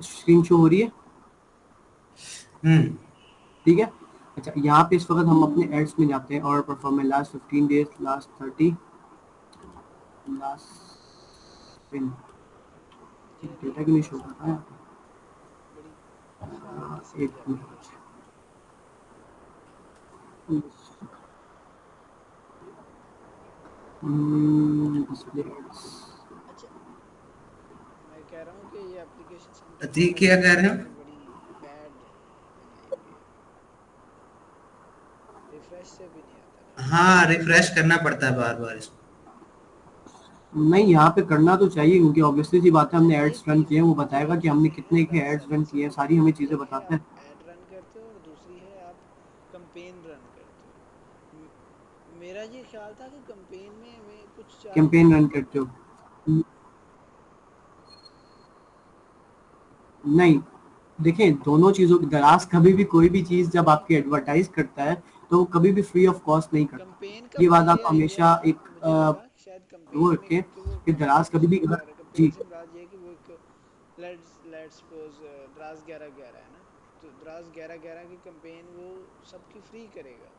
स्क्रीन शो हो रही है? हम्म। ठीक है। अच्छा, यहाँ पे इस वक्त हम अपने एड्स में जाते हैं और performance last 15 days, last 30, last पिन, जी डेटा अतीक क्यों नहीं भाई, शो कर रहा है सामने यहाँ बड़ी पे? बारीकी से एक की मिनट, एप्लीकेशन। Display ads. अच्छा, मैं कह रहा हूँ कि ये एप्लीकेशन समटाइम्स अतीक क्या कह रहे हो? आपने बड़ी बैड बनाई हुई है। रिफ्रेश से भी नहीं आता ढंग से। हाँ, रिफ्रेश करना पड़ता है बार बार इसको। नहीं, यहाँ पे करना तो चाहिए क्योंकि ऑब्वियसली सी बात है, अच्छा, हमने एड्स एक रन चीज़ किए हैं, वो दो बताएगा कि हमने चीज़ें हैं कितने के एड्स दरअसल रन किए हैं, इसमें। सारी हमें चीज़ें एक है बताते आप हैं। एड रन करते हो और दूसरी है आप कंपेन रन करते हो। मेरा ये ख्याल था कि कंपेन में हमें कुछ चार्जेस कैंपेन नहीं रन करने करते हो? हैं। नहीं, देखें दोनों चीजों की दराज कभी भी कोई भी चीज जब आपकी एडवर्टाइज करता है तो वो कभी भी फ्री ऑफ कॉस्ट नहीं करता। कंपेन का ये मुझे बात ये आप आइडिया हमेशा था, एक मुझे लगा कि शायद वो कंपेन में, रखें क्योंकि वो कि दराज कभी भी कंपेन से अगर बता रहा, जी कंपेन से मुराद ये है कि वो एक लेट्स सपोज द्रास 11/11 है ना, तो द्रास 11/11 की कंपेन वो सबकी फ्री करेगा,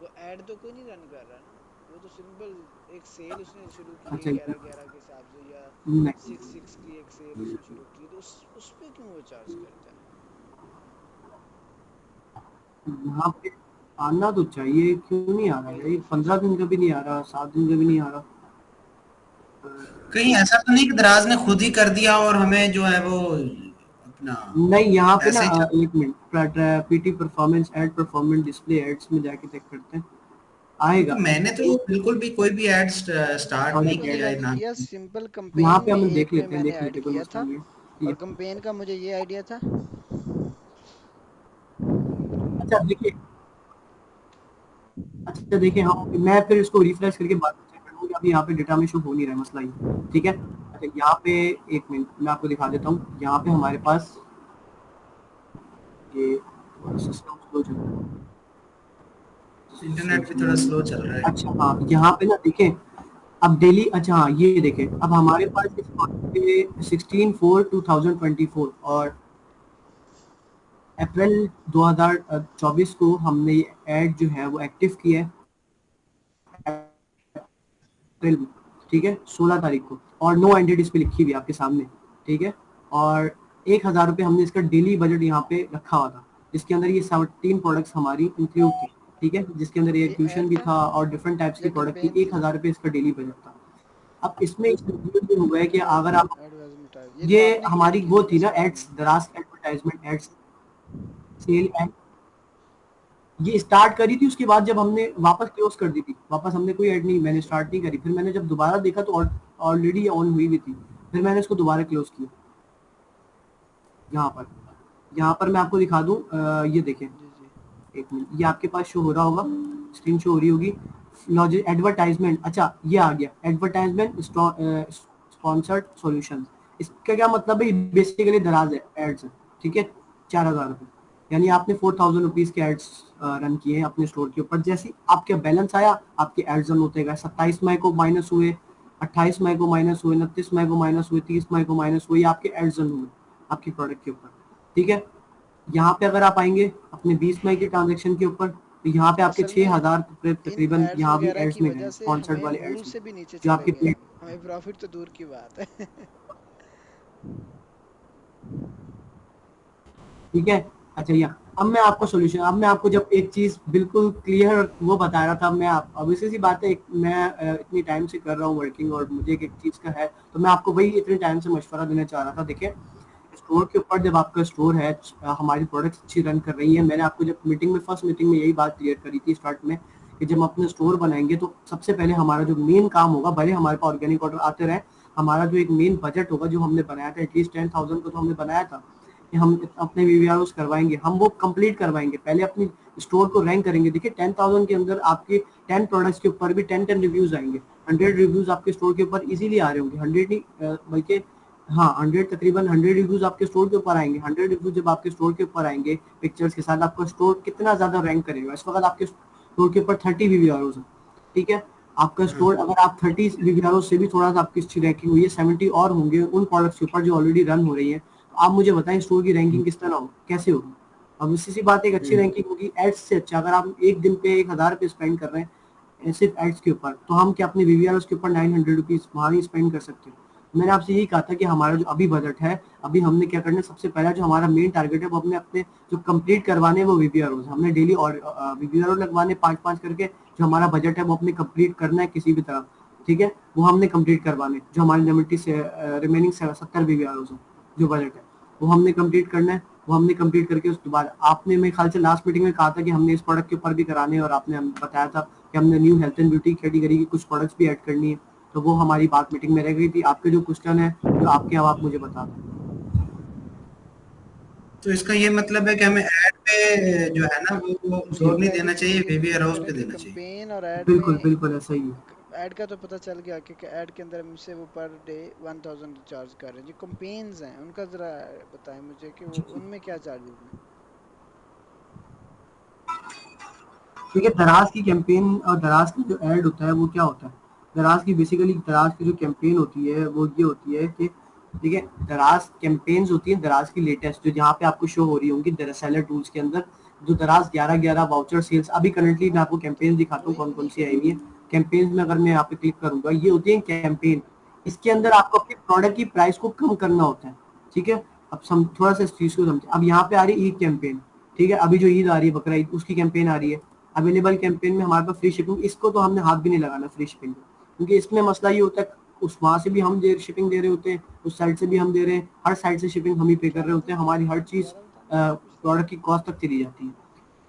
वो ऐड तो कोई नहीं रन कर रहा ना, वो तो सिंपल एक सेल उसने शुरू की है अच्छा 11/11 के हिसाब से, या नहीं 6/6 की एक सेल उसने शुरू की, तो उस पे क्यों वो चार्ज करता है? यहाँ पे आना तो चाहिए, क्यों नहीं आ रहा भाई है? ये देखो फिर 15 दिन का भी नहीं आ रहा, 7 दिन का भी नहीं आ रहा। कहीं ऐसा तो नहीं कि दराज ने खुद ही कर दिया और हमें जो है वो अपना नहीं, यहाँ पे ना ऐसे ही चल। एक minute, PT performance ad performance display ads में जाके चेक करते हैं, क्योंकि आएगा। मैंने तो बिल्कुल भी कोई भी ऐड स्टार्ट सॉरी नहीं मैंने तो एड, किया है ऐड ना। किया सिंपल, यहाँ कंपेन पे में हम एक देख में लेते हैं, मैंने ऐड कोई किया मसला था, नहीं है और ये। कंपेन का मुझे ये आइडिया था। अच्छा देखिए, अच्छा देखिए, हम मैं फिर इसको रिफ्रेश करके बाद में चेक करूँगा, अभी यहाँ पे डेटा में शो हो नहीं रहा है, मसला ये, ठीक है। अच्छा यहाँ पे एक मिनट मैं आपको दिखा देता हूँ, यहाँ पे हमारे पास ये थोड़ा सिस्टम स्लो चल रहा इंटरनेट भी है। थोड़ा स्लो चल रहा है। अच्छा हाँ, यहाँ पे ना देखें, अब डेली, अच्छा हाँ ये देखें, अब हमारे पास इस मंथ पे 16/4/2024 और अप्रैल 2024 को हमने ये ऐड जो है वो एक्टिव किया है अप्रैल में, ठीक है, 16 तारीख को, और नो एंडेड इस पे लिखी हुई है आपके सामने, ठीक है। और 1,000 रुपये हमने इसका डेली बजट यहाँ पे रखा हुआ था, जिसके अंदर ये 17 प्रोडक्ट्स हमारी इंक्लूड थी, ठीक है, जिसके अंदर ये ये ट्यूशन ऐड भी था था और डिफरेंट टाइप्स की या प्रोडक्ट थी। कंपेन थी? 1,000 रुपये इसका डेली बजट था। अब इसमें इंक्लूड ये हुआ है कि अगर आप, एडवर्टाइजमेंट ये तो ये आपने क्रिएट हमारी की वो थी ना थी ना स्टार्टिंग एड्स, में? दराज एडवर्टाइजमेंट एड्स, सेल एंड, ये स्टार्ट करी थी, उसके बाद जब हमने वापस क्लोज कर दी थी, वापस हमने कोई ऐड नहीं, मैंने स्टार्ट नहीं करी, फिर मैंने जब दोबारा देखा तो ऑलरेडी ऑन हुई हुई थी, फिर मैंने इसको दोबारा क्लोज किया। यहाँ पर, यहाँ पर मैं आपको दिखा दूं, ये देखें, जी जी। एक मिनट, ये आपके पास शो हो रहा होगा, स्क्रीन शो हो रही होगी, लॉजिक एडवर्टाइजमेंट, अच्छा ये आ गया एडवर्टाइजमेंट स्पॉन्सर्ड सॉल्यूशन। इसका क्या मतलब है? बेसिकली दराज है, एड्स है, ठीक है, 4,000 रुपये, यानी आपने 4,000 रुपीज के एड्स रन किए हैं अपने स्टोर के ऊपर, जैसे आपके बैलेंस आया आपके एड्स रन होते गए, 27 मई को माइनस हुए, 28 मई को माइनस हुए, 29 मई को माइनस हुए, 30 मई को माइनस हुए, ये आपके एड्स रन हुए आपकी प्रोडक्ट के ऊपर, ठीक है। यहाँ पे अगर आप आएंगे अपने 20 मई के ट्रांजेक्शन के ऊपर, तो यहाँ पे आपके असल में 6,000 इन तकरीबन एड्स यहाँ भी वगैरह एड्स की में वजह गए, से स्पॉन्सर्ड हमें वाले रूल एड्स में, से भी नीचे जो चले आपके गए पेड। हम, हमें प्रॉफिट तो दूर की बात है। ठीक है। अच्छा या अब मैं आपको सोल्यूशन, अब मैं आपको जब एक चीज बिल्कुल क्लियर वो बता रहा था, मैं आप अब इसी सी बात है, मैं इतनी टाइम से कर रहा हूँ वर्किंग और मुझे एक चीज का है, तो मैं आपको वही इतने टाइम से मशवरा देना चाह रहा था। देखिए, स्टोर के ऊपर जब आपका स्टोर है, हमारी प्रोडक्ट्स अच्छी रन कर रही है, मैंने आपको जब मीटिंग में, फर्स्ट मीटिंग में यही बात क्लियर करी थी स्टार्ट में, कि जब हम अपना स्टोर बनाएंगे तो सबसे पहले हमारा जो मेन काम होगा, भले हमारे पास ऑर्गेनिक ऑर्डर आते रहे, हमारा जो एक मेन बजट होगा जो हमने बनाया था, एटलीस्ट 10,000 को तो हमने बनाया था कि हम अपने वीवीआरओस करवाएंगे, हम वो कंप्लीट करवाएंगे, पहले अपनी स्टोर को रैंक करेंगे। देखिए 10,000 के अंदर आपके 10 प्रोडक्ट्स के ऊपर भी 10 रिव्यूज आएंगे, 100 रिव्यूज आपके स्टोर के ऊपर इजीली आ रहे होंगे, 100 नहीं बल्कि हाँ 100, तकरीबन 100 रिव्यूज आपके स्टोर के ऊपर आएंगे। 100 रिव्यूज जब आपके स्टोर के ऊपर आएंगे पिक्चर्स के साथ, आपका स्टोर कितना ज्यादा रैंक करेगा। इस वक्त आपके स्टोर के ऊपर 30 वीवीआरओस है, ठीक है, आपका स्टोर अगर आप 30 वीवीआरओस से भी थोड़ा सा आपकी अच्छी रैंकिंग हुई है, 70 और होंगे उन प्रोडक्ट्स के ऊपर जो ऑलरेडी रन हो रही है, तो आप मुझे बताएं स्टोर की रैंकिंग किस तरह हो, कैसे होगी? अब इसी सी बात, एक अच्छी रैंकिंग होगी एड्स से अच्छा, अगर आप एक दिन पे 1,000 रुपये स्पेंड कर रहे हैं सिर्फ एड्स के ऊपर, तो हम क्या अपने वीवीआरओस के ऊपर 900 रुपीज वहां ही स्पेंड कर सकते हैं। मैंने आपसे यही कहा था कि हमारा जो अभी बजट है, अभी हमने क्या करना है, सबसे पहला जो हमारा मेन टारगेट है वो हमने अपने जो कंप्लीट करवाने हैं वो वीवीआरओ, हमने डेली और वीवीआरओ लगवाने 5-5 करके, जो हमारा बजट है वो अपने कंप्लीट करना है किसी भी तरह, ठीक है, वो हमने कंप्लीट करवाने, जो हमारी लिमिटेड से रिमेनिंग 70 वीवीआरओ जो बजट है वो हमने कंप्लीट करना है। वो हमने कंप्लीट करके उसके बाद आपने, मेरे ख्याल से लास्ट मीटिंग में कहा था कि हमने इस प्रोडक्ट के ऊपर भी कराने हैं, और आपने हमें बताया था कि हमने new health and beauty category की कुछ प्रोडक्ट्स भी ऐड करनी है, तो वो हमारी बात मीटिंग में रह गई थी। आपके जो क्वेश्चन है जो आपके, अब आप मुझे बता दें। तो इसका ये मतलब है कि हमें ऐड पे जो है ना वो जी जोर नहीं देना चाहिए, ये वीवीआर कह हाउस रहे पे हैं कि देना चाहिए। कंपेन और ऐड बिल्कुल में बिल्कुल ऐसा ही है। ऐड का तो पता चल गया कि ऐड के अंदर हमसे वो पर डे 1000 चार्ज कर रहे हैं। जो कंपेन्स हैं उनका ज़रा बताएं मुझे कि वो उनमें क्या चार्जेस हैं। ठीक है, दराज की कैंपेन और दराज का जो ऐड होता है वो क्या होता है? दराज की बेसिकली दराज की जो कैंपेन होती है वो ये होती है कि ठीक है, दराज कैंपेन्स होती है दराज की लेटेस्ट जो जहाँ पे आपको शो हो रही होंगी दरअसल टूल्स के अंदर, जो दराज 11/11 वाउचर सेल्स अभी करंटली मैं आपको कैंपेन दिखाता हूँ कौन कौन सी आई हुई है। कैंपेन में अगर मैं यहाँ पे क्लिक करूंगा, ये होती है कैंपेन। इसके अंदर आपको अपने प्रोडक्ट की प्राइस को कम करना होता है। ठीक है, अब थोड़ा सा इस चीज को समझे। अब यहाँ पे आ रही है ईद कैंपेन। ठीक है, अभी जो ईद आ रही है बकरा ईद उसकी कैंपेन आ रही है। अवेलेबल कैंपेन में हमारे पास फ्री शिपिंग, इसको तो हमने हाथ भी नहीं लगाना फ्री शिपिंग को, क्योंकि इसमें मसला ये होता है उस वहां से भी हम शिपिंग दे रहे होते हैं, उस साइड से भी हम दे रहे हैं, हर साइड से शिपिंग हम ही पे कर रहे होते हैं, हमारी हर चीज 11 था ना पिछली प्रोडक्ट की कॉस्ट तक चली जाती है।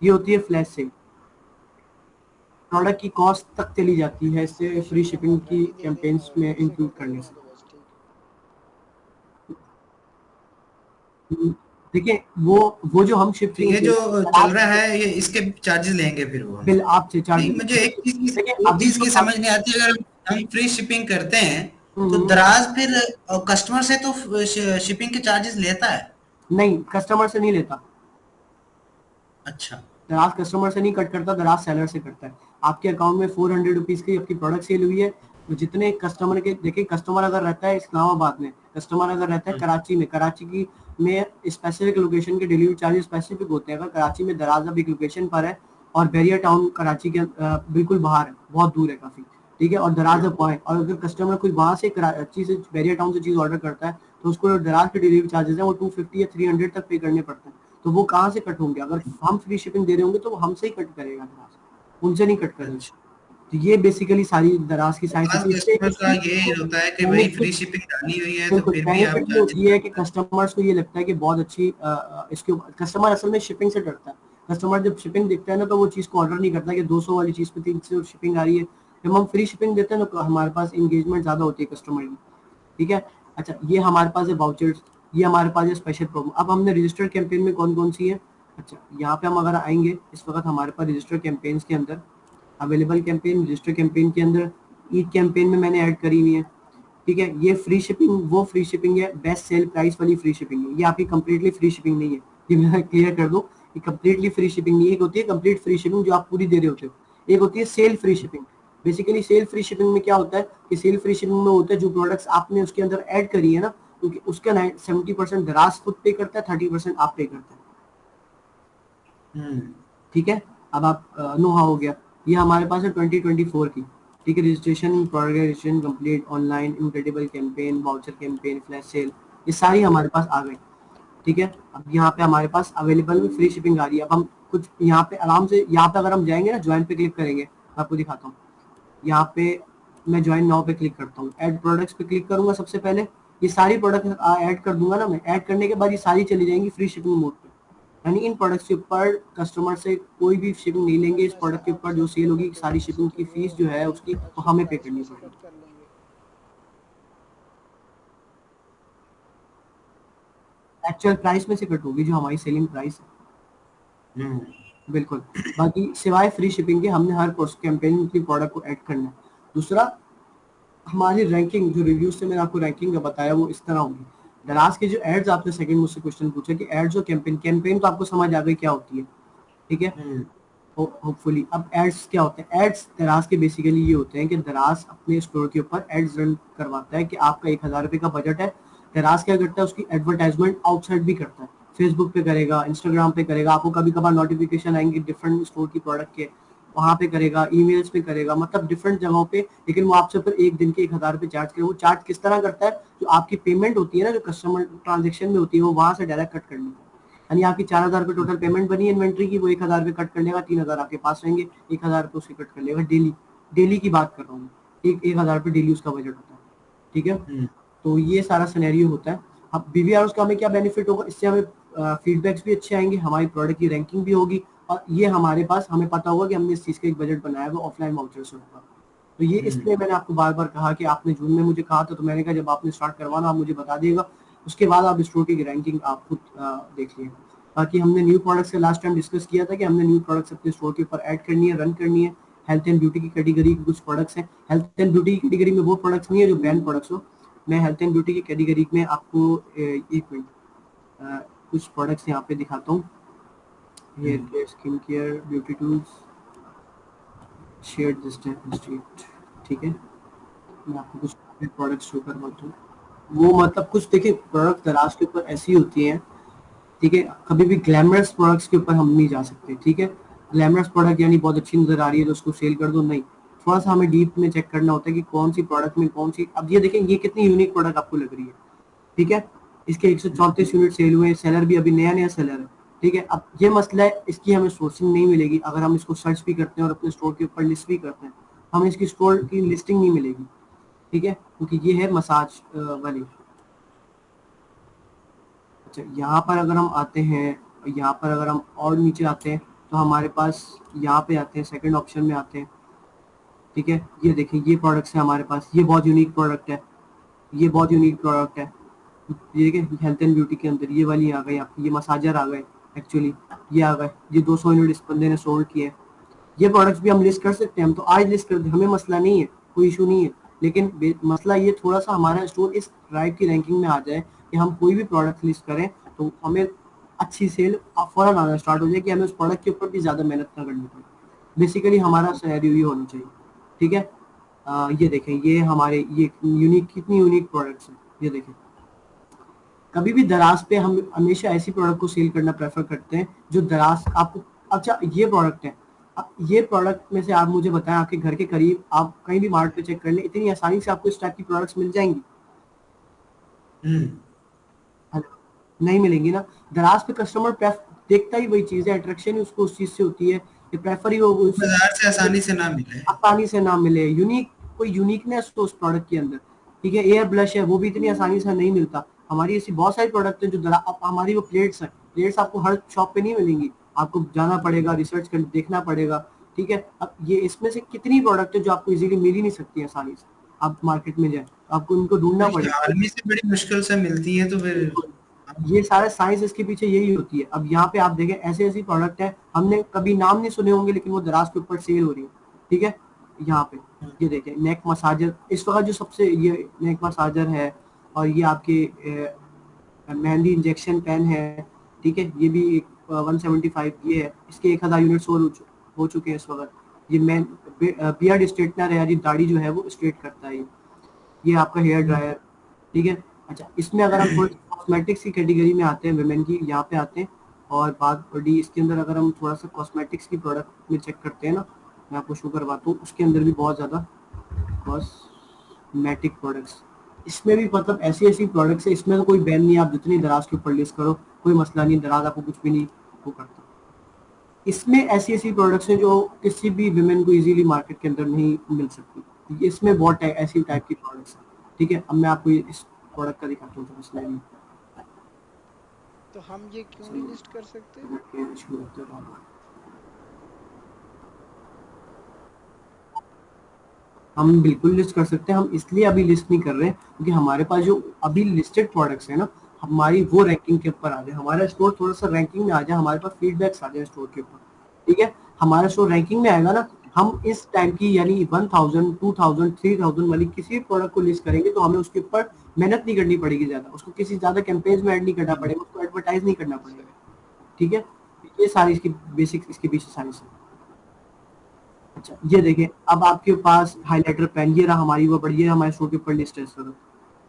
ये होती है फ्लैश सेल, प्रोडक्ट की कॉस्ट तक चली जाती है इससे फ्री शिपिंग हम शिपिंग की ऑलरेडी दे रहे हैं कैंपेन्स और में फिर से इंक्लूड कट करने करना से। तो बस ठीक है। देखिए वो जो हम तो ये शिपिंग जो चल रहा है ये इसके चार्जेस लेंगे फिर वो बिल हमसे। आपसे नहीं, चार्जेस। मुझे देखिए एक अभी चीज जो की समझ नहीं आती, अगर हम फ्री शिपिंग करते हैं तो हम्म, दराज फिर कस्टमर से तो शिपिंग के चार्जेस लेता है। नहीं कस्टमर से नहीं लेता। अच्छा। दराज कस्टमर से नहीं कट करता, दराज सेलर से करता है। आपके अकाउंट में 400 रुपीज की आपकी प्रोडक्ट सेल हुई है, तो जितने कस्टमर के देखिए, कस्टमर अगर रहता है इस्लामाबाद में, कस्टमर अगर रहता है कराची में, कराची की में स्पेसिफिक लोकेशन के डिलीवरी चार्जेस स्पेसिफिक होते हैं। अगर कराची में दराज अब एक लोकेशन पर है और बैरिया टाउन कराची के बिल्कुल बाहर है, बहुत दूर है काफी, ठीक है, और दराज है पॉइंट, और अगर कस्टमर कोई वहां से कराची से बैरिया टाउन से चीज ऑर्डर करता है तो उसको दराज के डिलीवरी चार्जेस है वो 250 या 300 तक पे करने पड़ते हैं। तो वो कहाँ से कट होंगे? अगर हम फ्री शिपिंग दे रहे होंगे तो वो हमसे ही कट करेगा दराज, उनसे नहीं कट करेगा। अच्छा, तो ये बेसिकली सारी दराज की तो साइंस आज है। इससे कस्टमर का इसकी ये होता है कि भाई फ्री बेनिफिट, शिपिंग डाली हुई है तो बिल्कुल फिर भी आप बेनिफिट ये चार्जेस होती है कि काटते कस्टमर्स को ये लगता है कि बहुत अच्छी इसके कस्टमर असल में शिपिंग से डरता है। कस्टमर जब शिपिंग देखता है ना तो वो चीज़ को ऑर्डर नहीं करता कि 200 वाली चीज़ पे 300 शिपिंग आ रही है। जब हम फ्री शिपिंग देते हैं ना तो हमारे पास इंगेजमेंट ज़्यादा होती है कस्टमर की। ठीक है, अच्छा ये हमारे पास है वाउचर्स, ये हमारे पास है स्पेशल प्रोमो। अब हमने रजिस्टर्ड कैंपेन में कौन कौन सी है? अच्छा यहाँ पे हम अगर आएंगे इस वक्त हमारे पास रजिस्टर्ड कैंपेन्स के अंदर अवेलेबल कैंपेन, रजिस्टर्ड कैंपेन के अंदर ईद कैंपेन में मैंने ऐड करी हुई है। ठीक है, ये फ्री शिपिंग वो फ्री शिपिंग है, बेस्ट सेल प्राइस वाली फ्री शिपिंग है, ये आपकी कंप्लीटली फ्री शिपिंग नहीं है। ये मैं क्लियर कर दूं, ये कंप्लीटली फ्री शिपिंग नहीं है। एक होती है कंप्लीट फ्री शिपिंग जो आप पूरी दे रहे होते हो, एक होती है sale free shipping. Basically sale free shipping में क्या होता है कि सेल फ्री शिपिंग में होता है जो प्रोडक्ट्स आपने उसके अंदर ऐड करी है ना, क्योंकि उसका 70% दराज खुद पे करता है, 30% आप पे करता है। हैं। ठीक है, अब आप नो हाउ हो गया। ये हमारे पास है 2024 की। ठीक है, registration product registration complete online incredible campaign voucher campaign flash sale, ये सारी हमारे पास आ गई। ठीक है, अब यहाँ पे हमारे पास अवेलेबल में फ्री शिपिंग आ रही है। अब हम कुछ यहाँ पे आराम से, यहाँ पे अगर हम जाएंगे ना ज्वाइन पे क्लिक करेंगे, मैं आपको दिखाता हूँ। यहाँ पे मैं ज्वाइन नाउ पे क्लिक करता हूँ, ऐड प्रोडक्ट्स पे क्लिक करूंगा। सबसे पहले ये सारी प्रोडक्ट ऐड कर दूंगा ना मैं, ऐड करने के बाद ये सारी चली जाएंगी फ्री शिपिंग मोड पे। यानी इन प्रोडक्ट्स के ऊपर कस्टमर से कोई भी शिपिंग नहीं लेंगे। इस वरना प्रोडक्ट के ऊपर आपसे जो सेल होगी आपसे सारी बोलने से शिपिंग कि की वो फीस जो है उसकी वो एक्चुअल हमें पे प्राइस करनी में से पड़ेगी। कट कर लेंगे। एक्चुअल प्राइस में से कट होगी जो हमारी सेलिंग प्राइस है। हम्म। बिल्कुल, बाकी सिवाय फ्री शिपिंग के हमने हर कैंपेन की प्रोडक्ट को ऐड करना है। दूसरा, हमारी रैंकिंग जो रिव्यूज से मैंने आपको रैंकिंग का बताया वो इस तरह होगी। दराज के जो एड्स, आपने सेकंड मुझसे क्वेश्चन पूछा कि एड्स और कैंपेन, कैंपेन तो आपको समझ आ गई क्या होती है। ठीक है, हम्म। होपफुली। अब एड्स क्या होते हैं? एड्स दराज के बेसिकली ये होते हैं कि दराज अपने स्टोर के ऊपर एड्स रन करवाता है कि आपका 1000 रुपये का बजट है। दराज क्या करता है, उसकी एडवर्टाइजमेंट आउटसाइड भी करता है, फेसबुक पे करेगा, इंस्टाग्राम पे करेगा, आपको कभी कभार नोटिफिकेशन आएंगे डिफरेंट स्टोर की प्रोडक्ट के, वहां पे करेगा, ईमेल्स पे करेगा, मतलब डिफरेंट जगहों पे। लेकिन वो आपसे फिर एक दिन के 1000 रुपये चार्ज करे। वो चार्ज किस तरह करता है? जो आपकी पेमेंट होती है ना, जो कस्टमर ट्रांजेक्शन में होती है, वो वहां से डायरेक्ट कट कर लेता है। यानी आपकी 4000 रुपये टोटल पेमेंट बनी है इन्वेंट्री की, वो 1000 रुपये कट कर लेगा, 3000 आपके पास रहेंगे, 1000 रुपये उसके कट कर लेगा डेली। डेली की बात कर रहा हूँ, 1000 रुपये डेली उसका बजट होता है। ठीक है, हम्म। तो ये सारा सिनेरियो होता है। अब बीवीआर का हमें क्या बेनिफिट होगा? इससे हमें फीडबैक्स भी अच्छे आएंगे, हमारी प्रोडक्ट की रैंकिंग भी होगी, और ये हमारे पास हमें पता होगा कि हमने इस चीज़ का एक बजट बनाया हुआ ऑफलाइन वाउचर से होगा। तो ये इसलिए मैंने आपको बार बार कहा कि आपने जून में मुझे कहा था, तो मैंने कहा जब आपने स्टार्ट करवाना आप मुझे बता दिएगा, उसके बाद आप स्टोर की रैंकिंग आप खुद देख लीजिएगा। बाकी हमने न्यू प्रोडक्ट्स का लास्ट टाइम डिस्कस किया था कि हमने न्यू प्रोडक्ट्स अपने स्टोर के ऊपर ऐड करनी है, रन करनी है, हेल्थ एंड ब्यूटी की कैटेगरी के कुछ प्रोडक्ट्स हैं। हेल्थ एंड ब्यूटी की कैटेगरी में वो प्रोडक्ट्स नहीं है जो बैन प्रोडक्ट्स हो। मैं हेल्थ एंड ब्यूटी की कैटेगरी में आपको एक मिनट कुछ प्रोडक्ट्स यहाँ पे दिखाता हूँ। Hair care, skin care, beauty tools, share this street, ठीक है। मैं आपको कुछ प्रोडक्ट शो करवाता हूँ। वो मतलब कुछ देखिए प्रोडक्ट दराज के ऊपर ऐसी होती हैं, ठीक है। कभी भी ग्लैमरस प्रोडक्ट्स के ऊपर हम नहीं जा सकते, ठीक है। ग्लैमरस प्रोडक्ट यानी बहुत अच्छी नजर आ रही है तो उसको सेल कर दो, नहीं। थोड़ा सा हमें डीप में चेक करना होता है कि कौन सी प्रोडक्ट में कौन सी। अब ये देखें ये कितनी यूनिक प्रोडक्ट आपको लग रही है, ठीक है। इसके 134 यूनिट सेल हुए, सेलर भी अभी नया नया सेलर है, ठीक है। अब ये मसला है, इसकी हमें सोर्सिंग नहीं मिलेगी। अगर हम इसको सर्च भी करते हैं और अपने स्टोर के ऊपर लिस्ट भी करते हैं, हमें इसकी स्टोर की लिस्टिंग नहीं मिलेगी, ठीक है, क्योंकि ये है मसाज वाली। अच्छा, यहाँ पर अगर हम आते हैं, यहाँ पर अगर हम और नीचे आते हैं तो हमारे पास यहाँ पे आते हैं, सेकंड ऑप्शन में आते हैं, ठीक है। ये देखिए ये प्रोडक्ट्स है हमारे पास, ये बहुत यूनिक प्रोडक्ट है, ये बहुत यूनिक प्रोडक्ट है। ये देखिए हेल्थ एंड ब्यूटी के अंदर ये वाली आ गई आपकी, ये मसाजर आ गए, एक्चुअली ये आ गए, ये 200 यूनिट इस बंदे ने सोल्ड किए। ये प्रोडक्ट्स भी हम लिस्ट कर सकते हैं, हम तो आज लिस्ट कर दे, हमें मसला नहीं है, कोई इशू नहीं है। लेकिन मसला ये थोड़ा सा हमारा स्टोर इस राइट की रैंकिंग में आ जाए कि हम कोई भी प्रोडक्ट लिस्ट करें तो हमें अच्छी सेल फौरन आना स्टार्ट हो जाए, कि हमें उस प्रोडक्ट के ऊपर भी ज़्यादा मेहनत ना करनी पड़े। बेसिकली हमारा सिनेरियो ये होना चाहिए, ठीक है। ये देखें ये हमारे ये यूनिक, कितनी यूनिक प्रोडक्ट्स हैं, ये देखें। कभी भी दराज पे हम हमेशा ऐसी प्रोडक्ट को सेल करना प्रेफर करते हैं जो दराज आपको। अच्छा ये प्रोडक्ट है, अब ये प्रोडक्ट में से आप मुझे बताएं, आपके घर के करीब आप कहीं भी मार्ट पे चेक कर लें, इतनी आसानी से आपको इस टाइप की प्रोडक्ट्स मिल जाएंगी? नहीं मिलेंगी ना। दराज पे कस्टमर देखता ही वही चीज है, अट्रैक्शन ही उसको उस चीज से होती है, ये प्रेफर ही वो बाजार से आसानी से ना मिले, आसानी से ना मिले, यूनिक कोई यूनिकनेस तो उस प्रोडक्ट के अंदर, ठीक है। एयर ब्लश है वो भी इतनी आसानी से नहीं मिलता। हमारी ऐसी बहुत सारी प्रोडक्ट है जो हमारी वो प्लेट्स है, प्लेट्स आपको हर शॉप पे नहीं मिलेंगी, आपको जाना पड़ेगा, रिसर्च कर देखना पड़ेगा, ठीक है। अब ये इसमें से कितनी प्रोडक्ट है जो आपको इजीली मिल ही नहीं सकती आसानी से, आप मार्केट में जाए आपको इनको ढूंढना पड़ेगा, आर्मी से बड़ी मुश्किल से मिलती है, तो फिर ये सारा साइंस इसके पीछे यही होती है। अब यहाँ पे आप देखें ऐसे ऐसी प्रोडक्ट है हमने कभी नाम नहीं सुने होंगे, लेकिन वो दराज के ऊपर सेल हो रही है, ठीक है। यहाँ पे ये देखें नेक मसाजर, इस वक्त जो सबसे ये नेक मसाजर है, और ये आपके मेहंदी इंजेक्शन पेन है, ठीक है। ये भी एक 175 ये है, इसके 1000 यूनिट हो चुके हैं इस वक्त। ये मैन बियर्ड स्ट्रेटनर है, दाढ़ी जो है वो स्ट्रेट करता है। ये आपका हेयर ड्रायर, ठीक है। अच्छा इसमें अगर हम थोड़ी कॉस्मेटिक्स की कैटेगरी में आते हैं, वुमेन की यहाँ पे आते हैं, और बात बड़ी इसके अंदर अगर हम थोड़ा सा कॉस्मेटिक्स की प्रोडक्ट में चेक करते हैं ना, मैं आपको शो करवाता हूँ, उसके अंदर भी बहुत ज़्यादा कॉस्मेटिक प्रोडक्ट्स, इसमें भी मतलब ऐसी ऐसी प्रोडक्ट्स है, इसमें तो कोई बैन नहीं है, आप जितनी दराज के ऊपर लिस्ट करो कोई मसला नहीं, दराज आपको कुछ भी नहीं वो करता। इसमें ऐसी ऐसी प्रोडक्ट्स हैं जो किसी भी वुमेन को इजीली मार्केट के अंदर नहीं मिल सकती, इसमें बहुत ऐसी टाइप की प्रोडक्ट्स हैं, ठीक है। अब मैं आपको इस प्रोडक्ट का दिखाता हूँ तो मसला नहीं। तो हम ये क्यों नहीं लिस्ट कर सकते? हम बिल्कुल लिस्ट कर सकते हैं, हम इसलिए अभी लिस्ट नहीं कर रहे हैं क्योंकि हमारे पास जो अभी लिस्टेड प्रोडक्ट्स है ना, हमारी वो रैंकिंग के ऊपर आ जाए, हमारा स्टोर थोड़ा सा रैंकिंग में आ जाए, हमारे पास फीडबैक्स आ जाए स्टोर के ऊपर, ठीक है। हमारा स्टोर रैंकिंग में आएगा ना, हम इस टाइम की यानी 1000, 2000, 3000 वाली किसी भी प्रोडक्ट को लिस्ट करेंगे तो हमें उसके ऊपर मेहनत नहीं करनी पड़ेगी ज्यादा, उसको किसी ज्यादा कैंपेन्स में ऐड नहीं करना पड़ेगा, उसको एडवर्टाइज नहीं करना पड़ेगा, ठीक है। ये सारी इसकी बेसिक इसके पीछे साइंस है। अच्छा ये देखें, अब आपके पास हाइलाइटर पेन, ये रहा हमारी वो बढ़िया हमारे स्टोर के ऊपर लिस्ट है सर।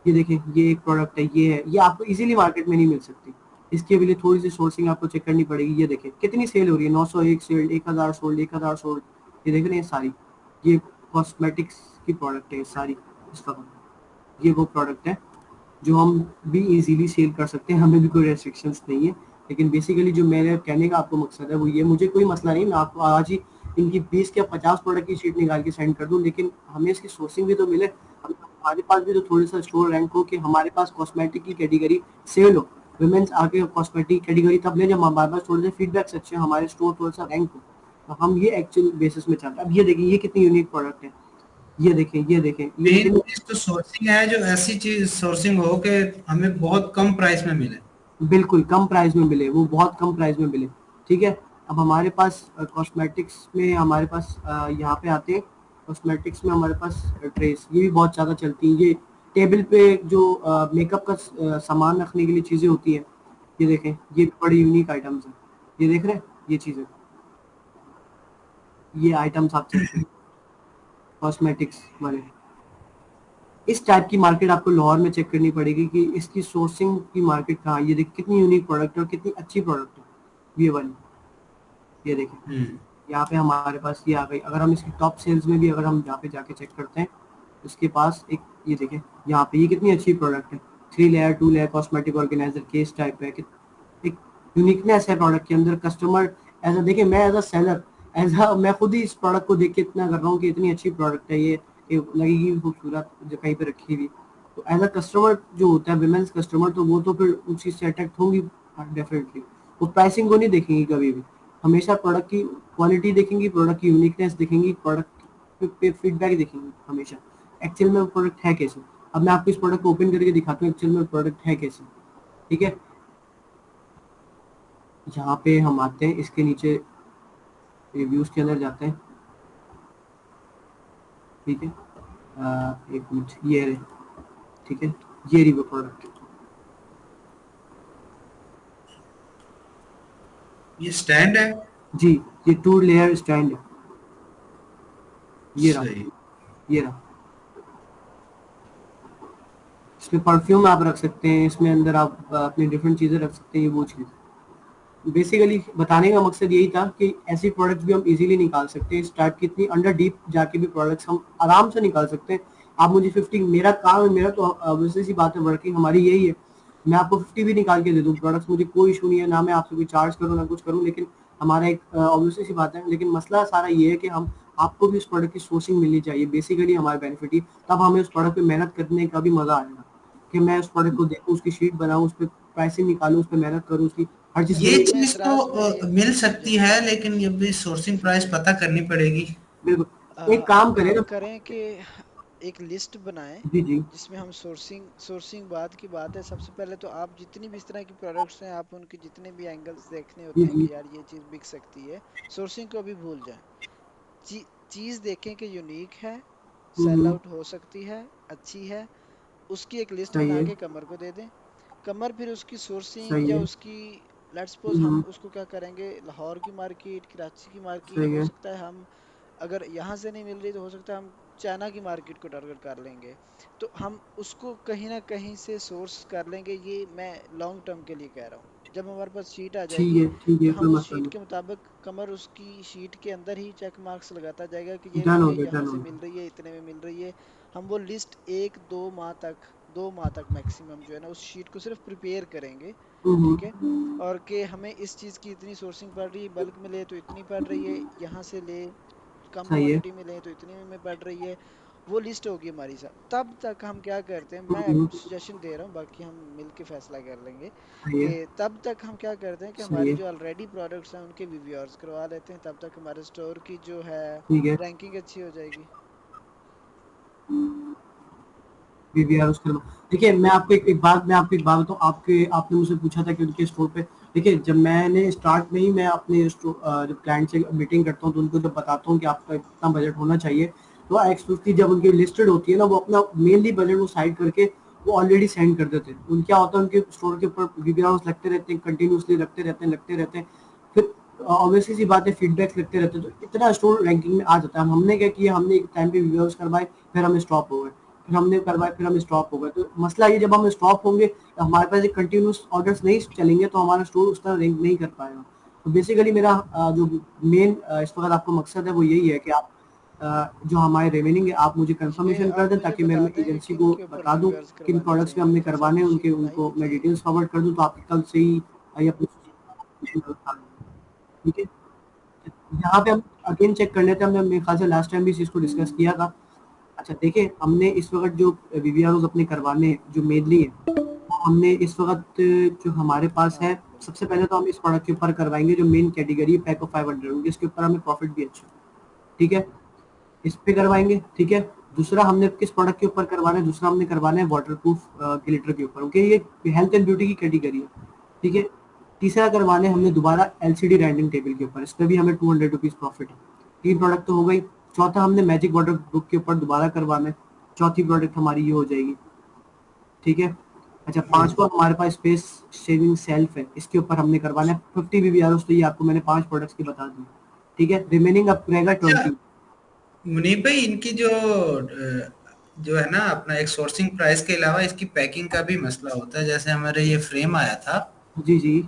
ये देखें ये एक प्रोडक्ट है, ये है, ये आपको इजीली मार्केट में नहीं मिल सकती, इसके लिए थोड़ी सी सोर्सिंग आपको चेक करनी पड़ेगी। ये देखें कितनी सेल हो रही है, 901 सेल, 1000 सोल्ड, 1000 सोल्ड, ये देख रहे हैं सारी, ये कॉस्मेटिक्स की प्रोडक्ट है सारी, इसका ये वो प्रोडक्ट है जो हम भी इजीली सेल कर सकते हैं, हमें भी कोई रेस्ट्रिक्शंस नहीं है। लेकिन बेसिकली जो मेरे कहने का आपको मकसद है वो ये, मुझे कोई मसला नहीं, मैं आपको आज ही इनकी 20 या 50 प्रोडक्ट की शीट निकाल के सेंड कर दूं, लेकिन हमें इसकी सोर्सिंग भी तो मिले, हमारे पास भी तो थोड़ा सा स्टोर रैंक हो कि हमारे पास कॉस्मेटिक की कैटेगरी सेल हो, वुमेन्स आके कॉस्मेटिक कैटेगरी तब ले जब हमारे पास थोड़े से फीडबैक्स अच्छे हैं, हमारे स्टोर थोड़ा सा रैंक हो, तो हम ये एक्चुअल बेसिस में चलते हैं। अब ये देखिए ये कितनी यूनिक प्रोडक्ट है, ये देखें ये देखें, मेन चीज तो सोर्सिंग है, जो ऐसी चीज सोर्सिंग हो कि हमें बहुत कम प्राइस में मिले, बिल्कुल कम प्राइस में मिले, वो बहुत कम प्राइस में मिले, ठीक है। अब हमारे पास कॉस्मेटिक्स में हमारे पास यहाँ पे आते हैं, कॉस्मेटिक्स में हमारे पास ट्रेस, ये भी बहुत ज़्यादा चलती हैं। ये टेबल पे जो मेकअप का सामान रखने के लिए चीज़ें होती हैं, ये देखें, ये बड़ी यूनिक आइटम्स हैं, ये देख रहे हैं ये चीज़ें, ये आइटम्स आप चेक करें कॉस्मेटिक्स वाले। इस टाइप की मार्केट आपको लाहौर में चेक करनी पड़ेगी कि इसकी सोर्सिंग की मार्केट कहाँ है। ये देखिए कितनी यूनिक प्रोडक्ट है और कितनी अच्छी प्रोडक्ट है ये वाली, ये देखें यहाँ पे हमारे पास ये आ गई। अगर हम इसकी टॉप सेल्स में भी अगर हम यहाँ पे जाके चेक करते हैं, इसके पास एक ये देखें यहाँ पे, ये कितनी अच्छी प्रोडक्ट है, 3 layer 2 layer cosmetic organiser case type है। एक यूनिकनेस है प्रोडक्ट के अंदर। कस्टमर एज अ, देखिए मैं as a seller, as a मैं खुद ही इस प्रोडक्ट को देख के इतना कर रहा हूँ कि इतनी अच्छी प्रोडक्ट है ये लगेगी खूबसूरत जो कहीं पे रखी हुई। तो एज अ कस्टमर जो होता है विमेंस कस्टमर, तो वो तो फिर उस चीज़ से अट्रैक्ट होंगी डेफिनेटली। वो प्राइसिंग को नहीं देखेंगी कभी भी, हमेशा प्रोडक्ट की क्वालिटी देखेंगी, प्रोडक्ट की यूनिकनेस देखेंगी, प्रोडक्ट पे फीडबैक देखेंगी हमेशा, एक्चुअल में प्रोडक्ट है कैसे। अब मैं आपको इस प्रोडक्ट को ओपन करके दिखाता हूँ एक्चुअल में प्रोडक्ट है कैसे, ठीक है। यहाँ पे हम आते हैं, इसके नीचे रिव्यूज़ के अंदर जाते हैं, ठीक है। एक मिनट, ये रहे, ठीक है, ये रिव्यू प्रोडक्ट, ये स्टैंड है जी, ये 2 लेयर स्टैंड है, ये रहा, सही। ये रहा। इसमें परफ्यूम आप रख सकते हैं, इसमें अंदर आप अपनी डिफरेंट चीज़ें रख सकते हैं, ये वो चीज़। बेसिकली बताने का मकसद यही था कि ऐसी प्रोडक्ट्स भी हम इजीली निकाल सकते हैं। इस टाइप की इतनी अंडर डीप जाके भी प्रोडक्ट्स हम आराम से निकाल सकते हैं। आप मुझे 50, मेरा काम है, मेरा तो ऑब्वियसली सी बात है, वर्किंग हमारी यही है, मैं आपको 50 भी निकाल के दे दूँ प्रोडक्ट्स, मुझे कोई इशू नहीं है, ना मैं आपसे कोई चार्ज करूँ ना कुछ करूँ। लेकिन हमारा एक ऑब्वियसली सी बात है, लेकिन मसला सारा ये है कि हम आपको भी उस प्रोडक्ट की सोर्सिंग मिलनी चाहिए, बेसिकली हमारे बेनिफिट ही, तब हमें उस प्रोडक्ट पे मेहनत करने का भी मजा आएगा कि मैं उस प्रोडक्ट को देखूँ, उसकी शीट बनाऊँ, उस पर प्राइसिंग निकालूँ, उस पर मेहनत करूँ, उसकी हर चीज़ ये मैं चीज तो द्रास में मिल जी सकती है, लेकिन ये भी सोर्सिंग प्राइस पता करनी पड़ेगी। बिल्कुल। एक काम एक करें काम ना, करें कि एक लिस्ट बनाएं जी जी जिसमें हम सोर्सिंग बाद की बात है। सबसे पहले तो आप जितनी भी इस तरह की प्रोडक्ट्स हैं, आप उनके जितने भी एंगल्स देखने जी होते हैं जी, कि यार ये चीज़ बिक सकती है, सोर्सिंग को अभी भूल जाएं। चीज़ देखें कि यूनिक है, सेल हम्म, आउट हो सकती है, अच्छी है, उसकी एक लिस्ट सही बना है, के कमर को दे दें। कमर फिर उसकी सोर्सिंग सही या है, उसकी, लेट्स सपोज हम हम्म, उसको क्या करेंगे, लाहौर की मार्केट, कराची की मार्केट, सही हो है, सकता है हम अगर यहाँ से नहीं मिल रही तो हो सकता है हम चाइना की मार्केट को टारगेट कर लेंगे। तो हम उसको कहीं ना कहीं से सोर्स कर लेंगे। ये मैं लॉन्ग टर्म के लिए कह रहा हूँ। जब हमारे पास शीट आ जाएगी ठीक तो है, हम कोई उस मसला शीट नहीं। के मुताबिक कमर उसकी शीट के अंदर ही चेक मार्क्स लगाता जाएगा कि ये डन हो ये गया, यहाँ डन हो से मिल गया। रही है, इतने में मिल रही है। हम वो लिस्ट 1-2 माह तक, 2 माह तक मैक्सिमम जो है ना उस शीट को सिर्फ प्रिपेयर करेंगे, ठीक है। हम्म, और कि हमें इस चीज़ की इतनी सोर्सिंग पड़ रही है, बल्क में ले तो इतनी पड़ रही है, यहाँ से ले कम सही है, क्वांटिटी में लें तो इतने में पड़ रही है। वो लिस्ट होगी हमारी साथ। तब तक हम क्या करते हैं, मैं हम्म, सजेशन दे रहा हूँ, बाकी हम मिल के फैसला कर लेंगे सही है, कि तब तक हम क्या करते हैं कि सही हमारी है, जो ऑलरेडी प्रोडक्ट्स हैं उनके वीडियोस करवा लेते हैं। तब तक हमारे स्टोर की जो है ठीक है। रैंकिंग अच्छी हो जाएगी। वीवीआर उसके बाद देखिए, मैं आपको एक बात बताऊँ, आपके आपने मुझसे पूछा था कि उनके स्टोर पे, देखिए जब मैंने स्टार्ट में ही मैं अपने जब क्लाइंट से मीटिंग करता हूँ तो उनको जब बताता हूँ कि आपका इतना बजट होना चाहिए, तो एक्स50 जब उनकी लिस्टेड होती है ना, वो अपना मेनली बजट वो साइड करके वो ऑलरेडी सेंड कर देते हैं। उन क्या होता है, उनके स्टोर के ऊपर वीवीआर लगते रहते हैं, कंटिन्यूसली लगते रहते हैं। फिर ऑब्वियसली सी बात है, फीडबैक लगते रहते हैं, तो इतना स्टोर रैंकिंग में आ जाता है। हमने क्या किया, हमने एक टाइम पे वीवीआर करवाए, फिर हम स्टॉप हो गए, फिर हमने करवाए, फिर हम स्टॉप हो गए। तो मसला ये, जब हम स्टॉप होंगे तो हमारे पास एक कंटिन्यूस ऑर्डर्स नहीं चलेंगे, तो हमारा स्टोर उस तरह रैंक नहीं कर पाएगा। तो बेसिकली मेरा जो मेन इस वक्त आपको मकसद है वो यही है कि आप जो हमारे रिमेनिंग है आप मुझे ये कंफर्मेशन कर आप दें, मुझे ताकि मैं बता दें कि एजेंसी किन को के ऊपर बता दूं रिव्यूअर्स किन करवाने प्रोडक्ट्स पे चाहिए। हमने मुझे करवाने सब हैं, उनके शीट बनाई उनको हुई मैं चाहिए। डिटेल्स फॉरवर्ड कर दूं, तो आप कल से ही अपनी, ठीक है। यहाँ पे हम अगेन चेक कर लेते हैं, हमने मेरे ख्याल से लास्ट टाइम भी इस चीज़ को डिस्कस किया था। अच्छा देखिए, हमने इस वक्त जो वीवीआर अपने करवाने हैं, जो मेनली है, वो हमने इस वक्त जो हमारे पास हाँ है, बिल्कुल। सबसे पहले तो हम इस प्रोडक्ट के ऊपर करवाएंगे जो मेन कैटेगरी है, पैक ऑफ 500 होगी, इसके ऊपर हमें प्रॉफिट भी अच्छा, ठीक है, इस पे करवाएंगे, ठीक है। दूसरा हमने किस प्रोडक्ट के ऊपर करवाना है, दूसरा हमने करवाना है वाटर प्रूफ ग्लिटर के ऊपर, ओके, ये हेल्थ एंड ब्यूटी की कैटेगरी है, ठीक है। तीसरा करवाने हमने दोबारा LCD रेंडिंग टेबल के ऊपर, इस पर भी हमें 200 रुपीज प्रॉफिट है। 3 प्रोडक्ट तो हो गई। चौथा हमने मैजिक वाटर बुक के ऊपर दोबारा करवाना है, चौथी प्रोडक्ट हमारी ये हो जाएगी, ठीक है। अच्छा, पांचवा हमारे पास स्पेस सेविंग सेल्फ है, इसके ऊपर हमने करवाना है 50 BBRs, तो ये आपको मैंने 5 प्रोडक्ट्स की बता दी, ठीक है। रिमेनिंग अब रहेगा 20। मुनीब भाई, इनकी जो है ना अपना एक सोर्सिंग प्राइस के अलावा इसकी पैकिंग का भी मसला होता है। जैसे हमारे ये फ्रेम आया था, जी जी,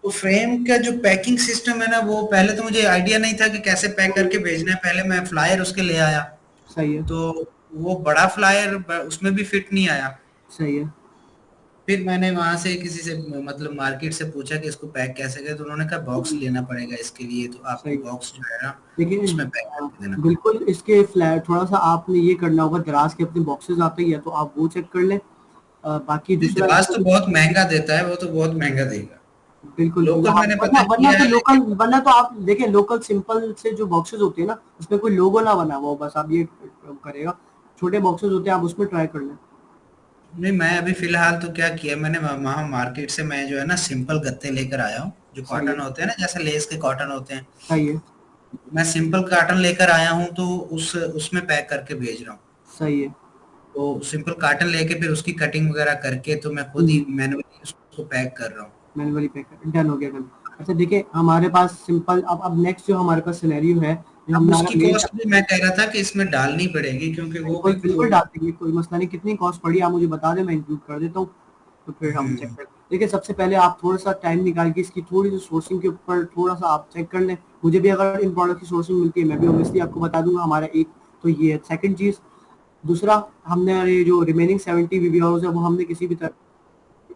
तो फ्रेम का जो पैकिंग सिस्टम है ना, वो पहले तो मुझे आइडिया नहीं था कि कैसे पैक करके भेजना है। पहले मैं फ्लायर उसके ले आया, सही है, तो वो बड़ा फ्लायर उसमें भी फिट नहीं आया। सही है। फिर मैंने वहां से किसी से मतलब मार्केट से पूछा कि इसको पैक कैसे करें, तो उन्होंने कहा बॉक्स लेना पड़ेगा इसके लिए, तो आपको सही है। बॉक्स जो है ना देखिए उसमें पैक करके देना पड़ेगा। बिल्कुल इसके फ्लैट थोड़ा सा आपने ये करना होगा, दराज के अपने बॉक्सेस आते ही है तो आप वो चेक कर लें। बाकी नहीं, दूसरा दराज इसका, तो बहुत महंगा देता है, वो तो बहुत महंगा देगा। बिल्कुल लोकल हाँ, मैंने वरना पता वरना किया तो है लोकल, लेकिन वरना तो आप देखिए लोकल सिंपल से जो बॉक्सेस होते हैं ना, उसमें कोई लोगो ना बना हुआ हो, बस आप ये करेगा। छोटे बॉक्सेस होते हैं, आप उसमें ट्राई कर लें। नहीं, मैं अभी फिलहाल तो क्या किया मैंने, वहां मार्केट से मैं जो है ना सिंपल गत्ते लेकर आया हूँ, जो सही है, कॉटन होते हैं ना, जैसे लेस के कॉटन होते हैं। सही है, मैं सिंपल कॉटन लेकर आया हूँ, तो उसमें पैक करके भेज रहा हूँ। सही है। तो सिंपल कॉटन लेके फिर उसकी कटिंग वगैरह करके तो मैं खुद ही हम्म, मैनुअली उसको पैक कर रहा हूँ। मैनुअली पैक डन हो गया, डन। अच्छा देखिए हमारे पास सिंपल, अब नेक्स्ट जो हमारे पास सिनेरियो है, जो अब हमारा उसकी मेन, कॉस्ट भी मैं कह रहा था कि इसमें डालनी पड़ेगी, क्योंकि वो बिल्कुल भी तो। बिल्कुल डाल देंगे, कोई मसला नहीं। कितनी कॉस्ट पड़ी आप मुझे बता दें, मैं इंक्लूड कर देता हूँ, तो फिर हम चेक हम्म, कर। देखिए सबसे पहले आप थोड़ा सा टाइम निकाल के इसकी थोड़ी सी सोर्सिंग के ऊपर थोड़ा सा आप चेक कर लें। मुझे भी अगर इन प्रोडक्ट की सोर्सिंग मिलती है मैं भी ऑब्वियसली आपको बता दूंगा। हमारा एक तो ये है, सेकंड चीज। दूसरा, हमने ये जो रिमेनिंग 70 वीडियोज है वो हमने किसी भी तरह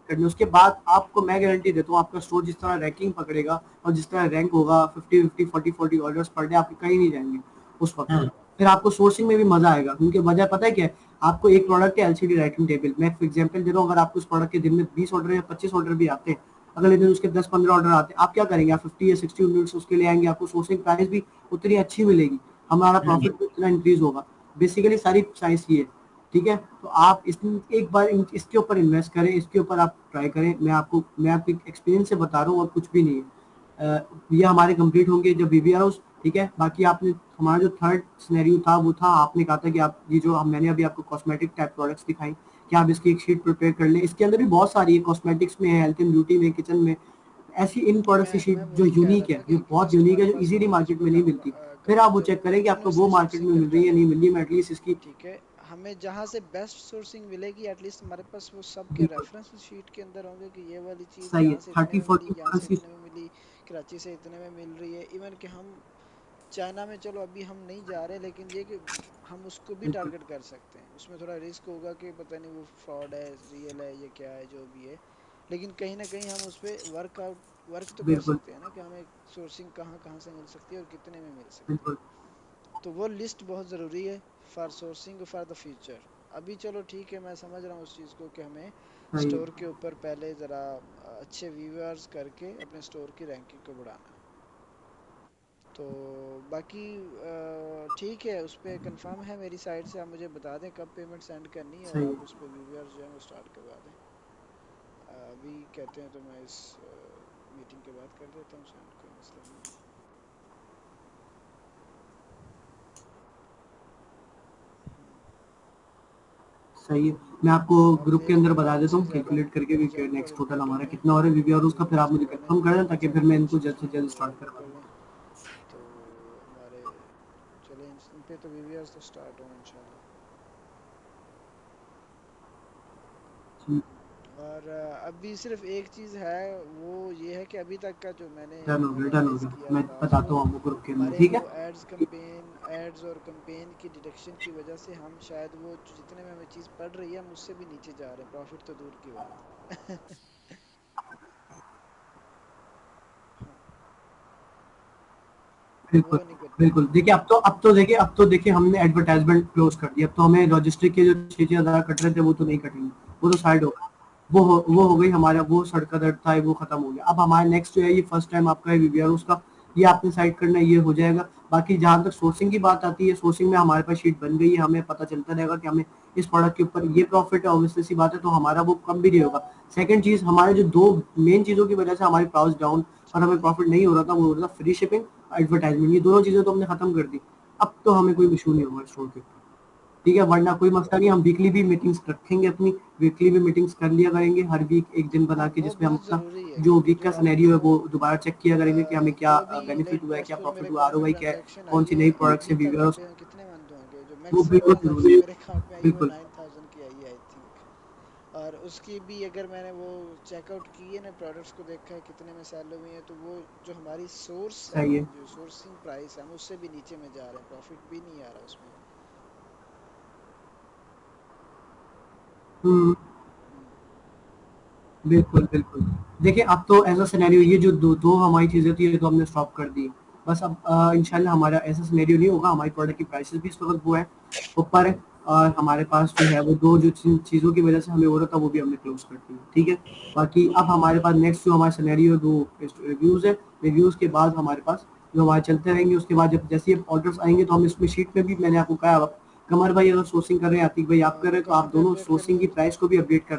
करनी। उसके बाद आपको मैं गारंटी देता हूँ, आपका स्टोर जिस तरह रैंकिंग पकड़ेगा और जिस तरह रैंक होगा 50-50 40-40 ऑर्डर्स पर डे, आपके कहीं नहीं जाएंगे उस वक्त। हाँ, फिर आपको सोर्सिंग में भी मजा आएगा, क्योंकि वजह पता है क्या है, आपको एक प्रोडक्ट है LCD राइटिंग टेबल, मैं फॉर एग्जांपल दे रहा हूँ, अगर आपको उस प्रोडक्ट के दिन में 20 ऑर्डर या 25 ऑर्डर भी आते हैं, अगले दिन उसके 10-15 ऑर्डर आते हैं, आप क्या करेंगे? आप 50 या 60 यूनिट्स उसके ले आएंगे, आपको सोर्सिंग प्राइस भी उतनी अच्छी मिलेगी, हमारा हम्म, प्रॉफिट भी उतना इंक्रीज होगा। बेसिकली सारी साइंस ये है, ठीक है। तो आप इस एक बार इसके ऊपर इन्वेस्ट करें, इसके ऊपर आप ट्राई करें। मैं आपको एक्सपीरियंस से बता रहा हूँ और कुछ भी नहीं है। ये हमारे कंप्लीट होंगे जब BBR, ठीक है। बाकी आपने, हमारा जो थर्ड सिनेरियो था वो था, आपने कहा था कि आप ये जो मैंने अभी आपको कॉस्मेटिक टाइप प्रोडक्ट्स दिखाई, कि आप इसकी एक शीट प्रिपेयर कर लें। इसके अंदर भी बहुत सारी है, कॉस्मेटिक्स में है, हेल्थ एंड ब्यूटी में, किचन में, ऐसी इन प्रोडक्ट्स की शीट मैं जो वही कह रहा यूनिक है, था जो कि बहुत लिस्ट यूनिक है, हमारे जो पास इजीली होनी मार्केट चाहिए, में नहीं मिलती। फिर आप वो चेक करें कि आपको वो कंटिन्यूसली मार्केट में सोर्सिंग मिल करते रही है रहें। नहीं मिल रही है, मैं एटलीस्ट इसकी, ठीक है, हमें जहाँ से बेस्ट सोर्सिंग मिलेगी एटलीस्ट हमारे पास वो सब के बिल्कुल रेफरेंस शीट के अंदर होंगे कि ये वाली चीज़ सही है। यहाँ से इतने 30 में मिली, 40 यहाँ से प्रोडक्ट्स की, इतने में मिली, कराची से इतने में मिल रही है। इवन कि हम चाइना में, चलो अभी हम नहीं जा रहे, लेकिन ये कि हम उसको भी बिल्कुल टारगेट कर सकते हैं। उसमें थोड़ा रिस्क होगा कि पता नहीं वो फ्रॉड है, रियल है, ये क्या है, जो भी है, लेकिन कहीं ना कहीं हम उस पर वर्क तो कर बिल्कुल सकते हैं ना, कि हमें सोर्सिंग कहाँ कहाँ से मिल सकती है और कितने में मिल सकती है। बिल्कुल तो वो लिस्ट बहुत ज़रूरी है for sourcing for the future. अभी चलो ठीक है, मैं समझ रहा हूँ उस चीज़ को कि हमें सही है। स्टोर के ऊपर पहले ज़रा अच्छे व्यूअर्स करके अपने स्टोर की रैंकिंग को बढ़ाना है। तो बाकी ठीक है, उस पर कंफर्म है मेरी साइड से। आप मुझे बता दें कब पेमेंट सेंड करनी है, और सही है। आप उस पर व्यूअर्स जो है वो स्टार्ट करवा दें। अभी कहते हैं तो मैं इस मीटिंग के बाद कर देता हूँ सेंड, कोई मसला नहीं है। सही है। मैं आपको अब ग्रुप के मेरे अंदर को बता देता आपसे हूँ ज़्यादा कैलकुलेट करके भी कि अर्जेंट नेक्स्ट टोटल रिक्वायरमेंट हमारा है, कितना हो रहा है वीबी, और तो उसका फिर आप मुझे मिस्टर कंफर्म कर वनीस दें भाई ताकि जब फिर मैं इनको जल्द से सोर्सिंग जल्द को स्टार्ट करवा कर दूँ। लें, तो हमारे चले इन पे तो वीवीआर तो स्टार्ट हों इंशाल्लाह। और अभी सिर्फ एक चीज़ है, वो ये है कि अभी तक का जो मैंने डन हो गया, डन हो एनालाइज गया। किया मैं द्रास बताता को, हूँ आपको ग्रुप के अंदर, हमारे ठीक वो है। एड्स और कंपेन की डिडक्शन की वजह से हम शायद वो जितने में हमें चीज़ पड़ रही है हम उससे भी नीचे जा रहे हैं, प्रॉफिट तो दूर की बात। हाँ, बिल्कुल वो नहीं करते। बिल्कुल। देखिए अब तो देखिए हमने एडवर्टाइजमेंट क्लोज कर दिया। अब तो हमें लॉजिस्टिक के जो 6,000 कट रहे थे वो तो नहीं कटेंगे, वो तो साइड हो गए। वो हो गई हमारा, वो सड़का दर्द था वो खत्म हो गया। अब हमारा नेक्स्ट जो है, ये फर्स्ट टाइम आपका है वीवीआर उसका, ये आपने साइड करना है, ये हो जाएगा। बाकी जहाँ तक सोर्सिंग की बात आती है, सोर्सिंग में हमारे पास शीट बन गई है, हमें पता चलता रहेगा कि हमें इस प्रोडक्ट के ऊपर ये प्रॉफिट है, ऑब्वियसली सी बात है, तो हमारा वो कम भी नहीं होगा। सेकंड चीज, हमारे जो दो मेन चीजों की वजह से हमारी प्राइस डाउन और हमें प्रॉफिट नहीं हो रहा था, वो हो रहा था फ्री शिपिंग, एडवर्टाइजमेंट, ये दोनों चीजें तो हमने खत्म कर दी। अब तो हमें कोई इशू नहीं होगा स्टोर के ऊपर, ठीक है, वरना कोई मसला नहीं। हम वीकली भी मीटिंग्स रखेंगे, अपनी वीकली भी मीटिंग्स कर लिया करेंगे, हर वीक एक दिन बना के, वो जिसमें हम बहुत अपना ज़रूरी है, जो क्योंकि वीक का जो सिनेरियो है आपको वो दोबारा चेक किया करेंगे कि हमें क्या जो अभी बेनिफिट हुआ है, लेटेस्ट क्या जो प्रॉफिट मेरे हुआ, अकाउंट में आरओआई क्या है, ट्रांजैक्शन कौन आई सी है नई प्रोडक्ट से अभी तक व्यूअर्स, कितने मंथ होंगे, जो वो मैक्सिमम बिल्कुल जरूरी ट्रांजैक्शन है। मेरे अकाउंट में आई है वो बिल्कुल 9000 की आई है आई थिंक। और उसकी भी अगर मैंने वो चेकआउट की है ना, प्रोडक्ट्स को देखा है कितने में सेल हुई है, तो वो जो हमारी सोर्स है, सही है। जो सोर्सिंग प्राइस है, हम उससे भी नीचे में जा रहे हैं, प्रॉफिट भी नहीं आ रहा उसमें। हम्म, हम्म, बिल्कुल बिल्कुल। देखिए अब तो ऐसा सिनेरियो, ये जो दो हमारी चीजें थी ये तो हमने स्टॉप कर दी। बस अब इंशाल्लाह हमारा ऐसा सिनेरियो नहीं होगा, हमारी प्रोडक्ट की प्राइसेस भी इस वक्त वो है ऊपर है, और हमारे पास जो है वो दो जो चीज़ों की वजह से हमें हो रहा था वो भी हमने क्लोज कर दी, ठीक है। बाकी अब हमारे पास नेक्स्ट जो हमारा सिनेरियो दो रिव्यूज़ है, रिव्यूज़ के बाद हमारे पास जो हमारे चलते रहेंगे, उसके बाद जब जैसे ही ऑर्डर्स आएंगे तो हम इसमें शीट में भी, मैंने आपको कहा, कमर भाई अगर सोर्सिंग कर रहे हैं, आतिक भाई आप कर रहे हैं, तो आप काफ़ी पे दोनों अपडेट करनी सोर्सिंग की होती है। प्राइस को भी अपडेट कर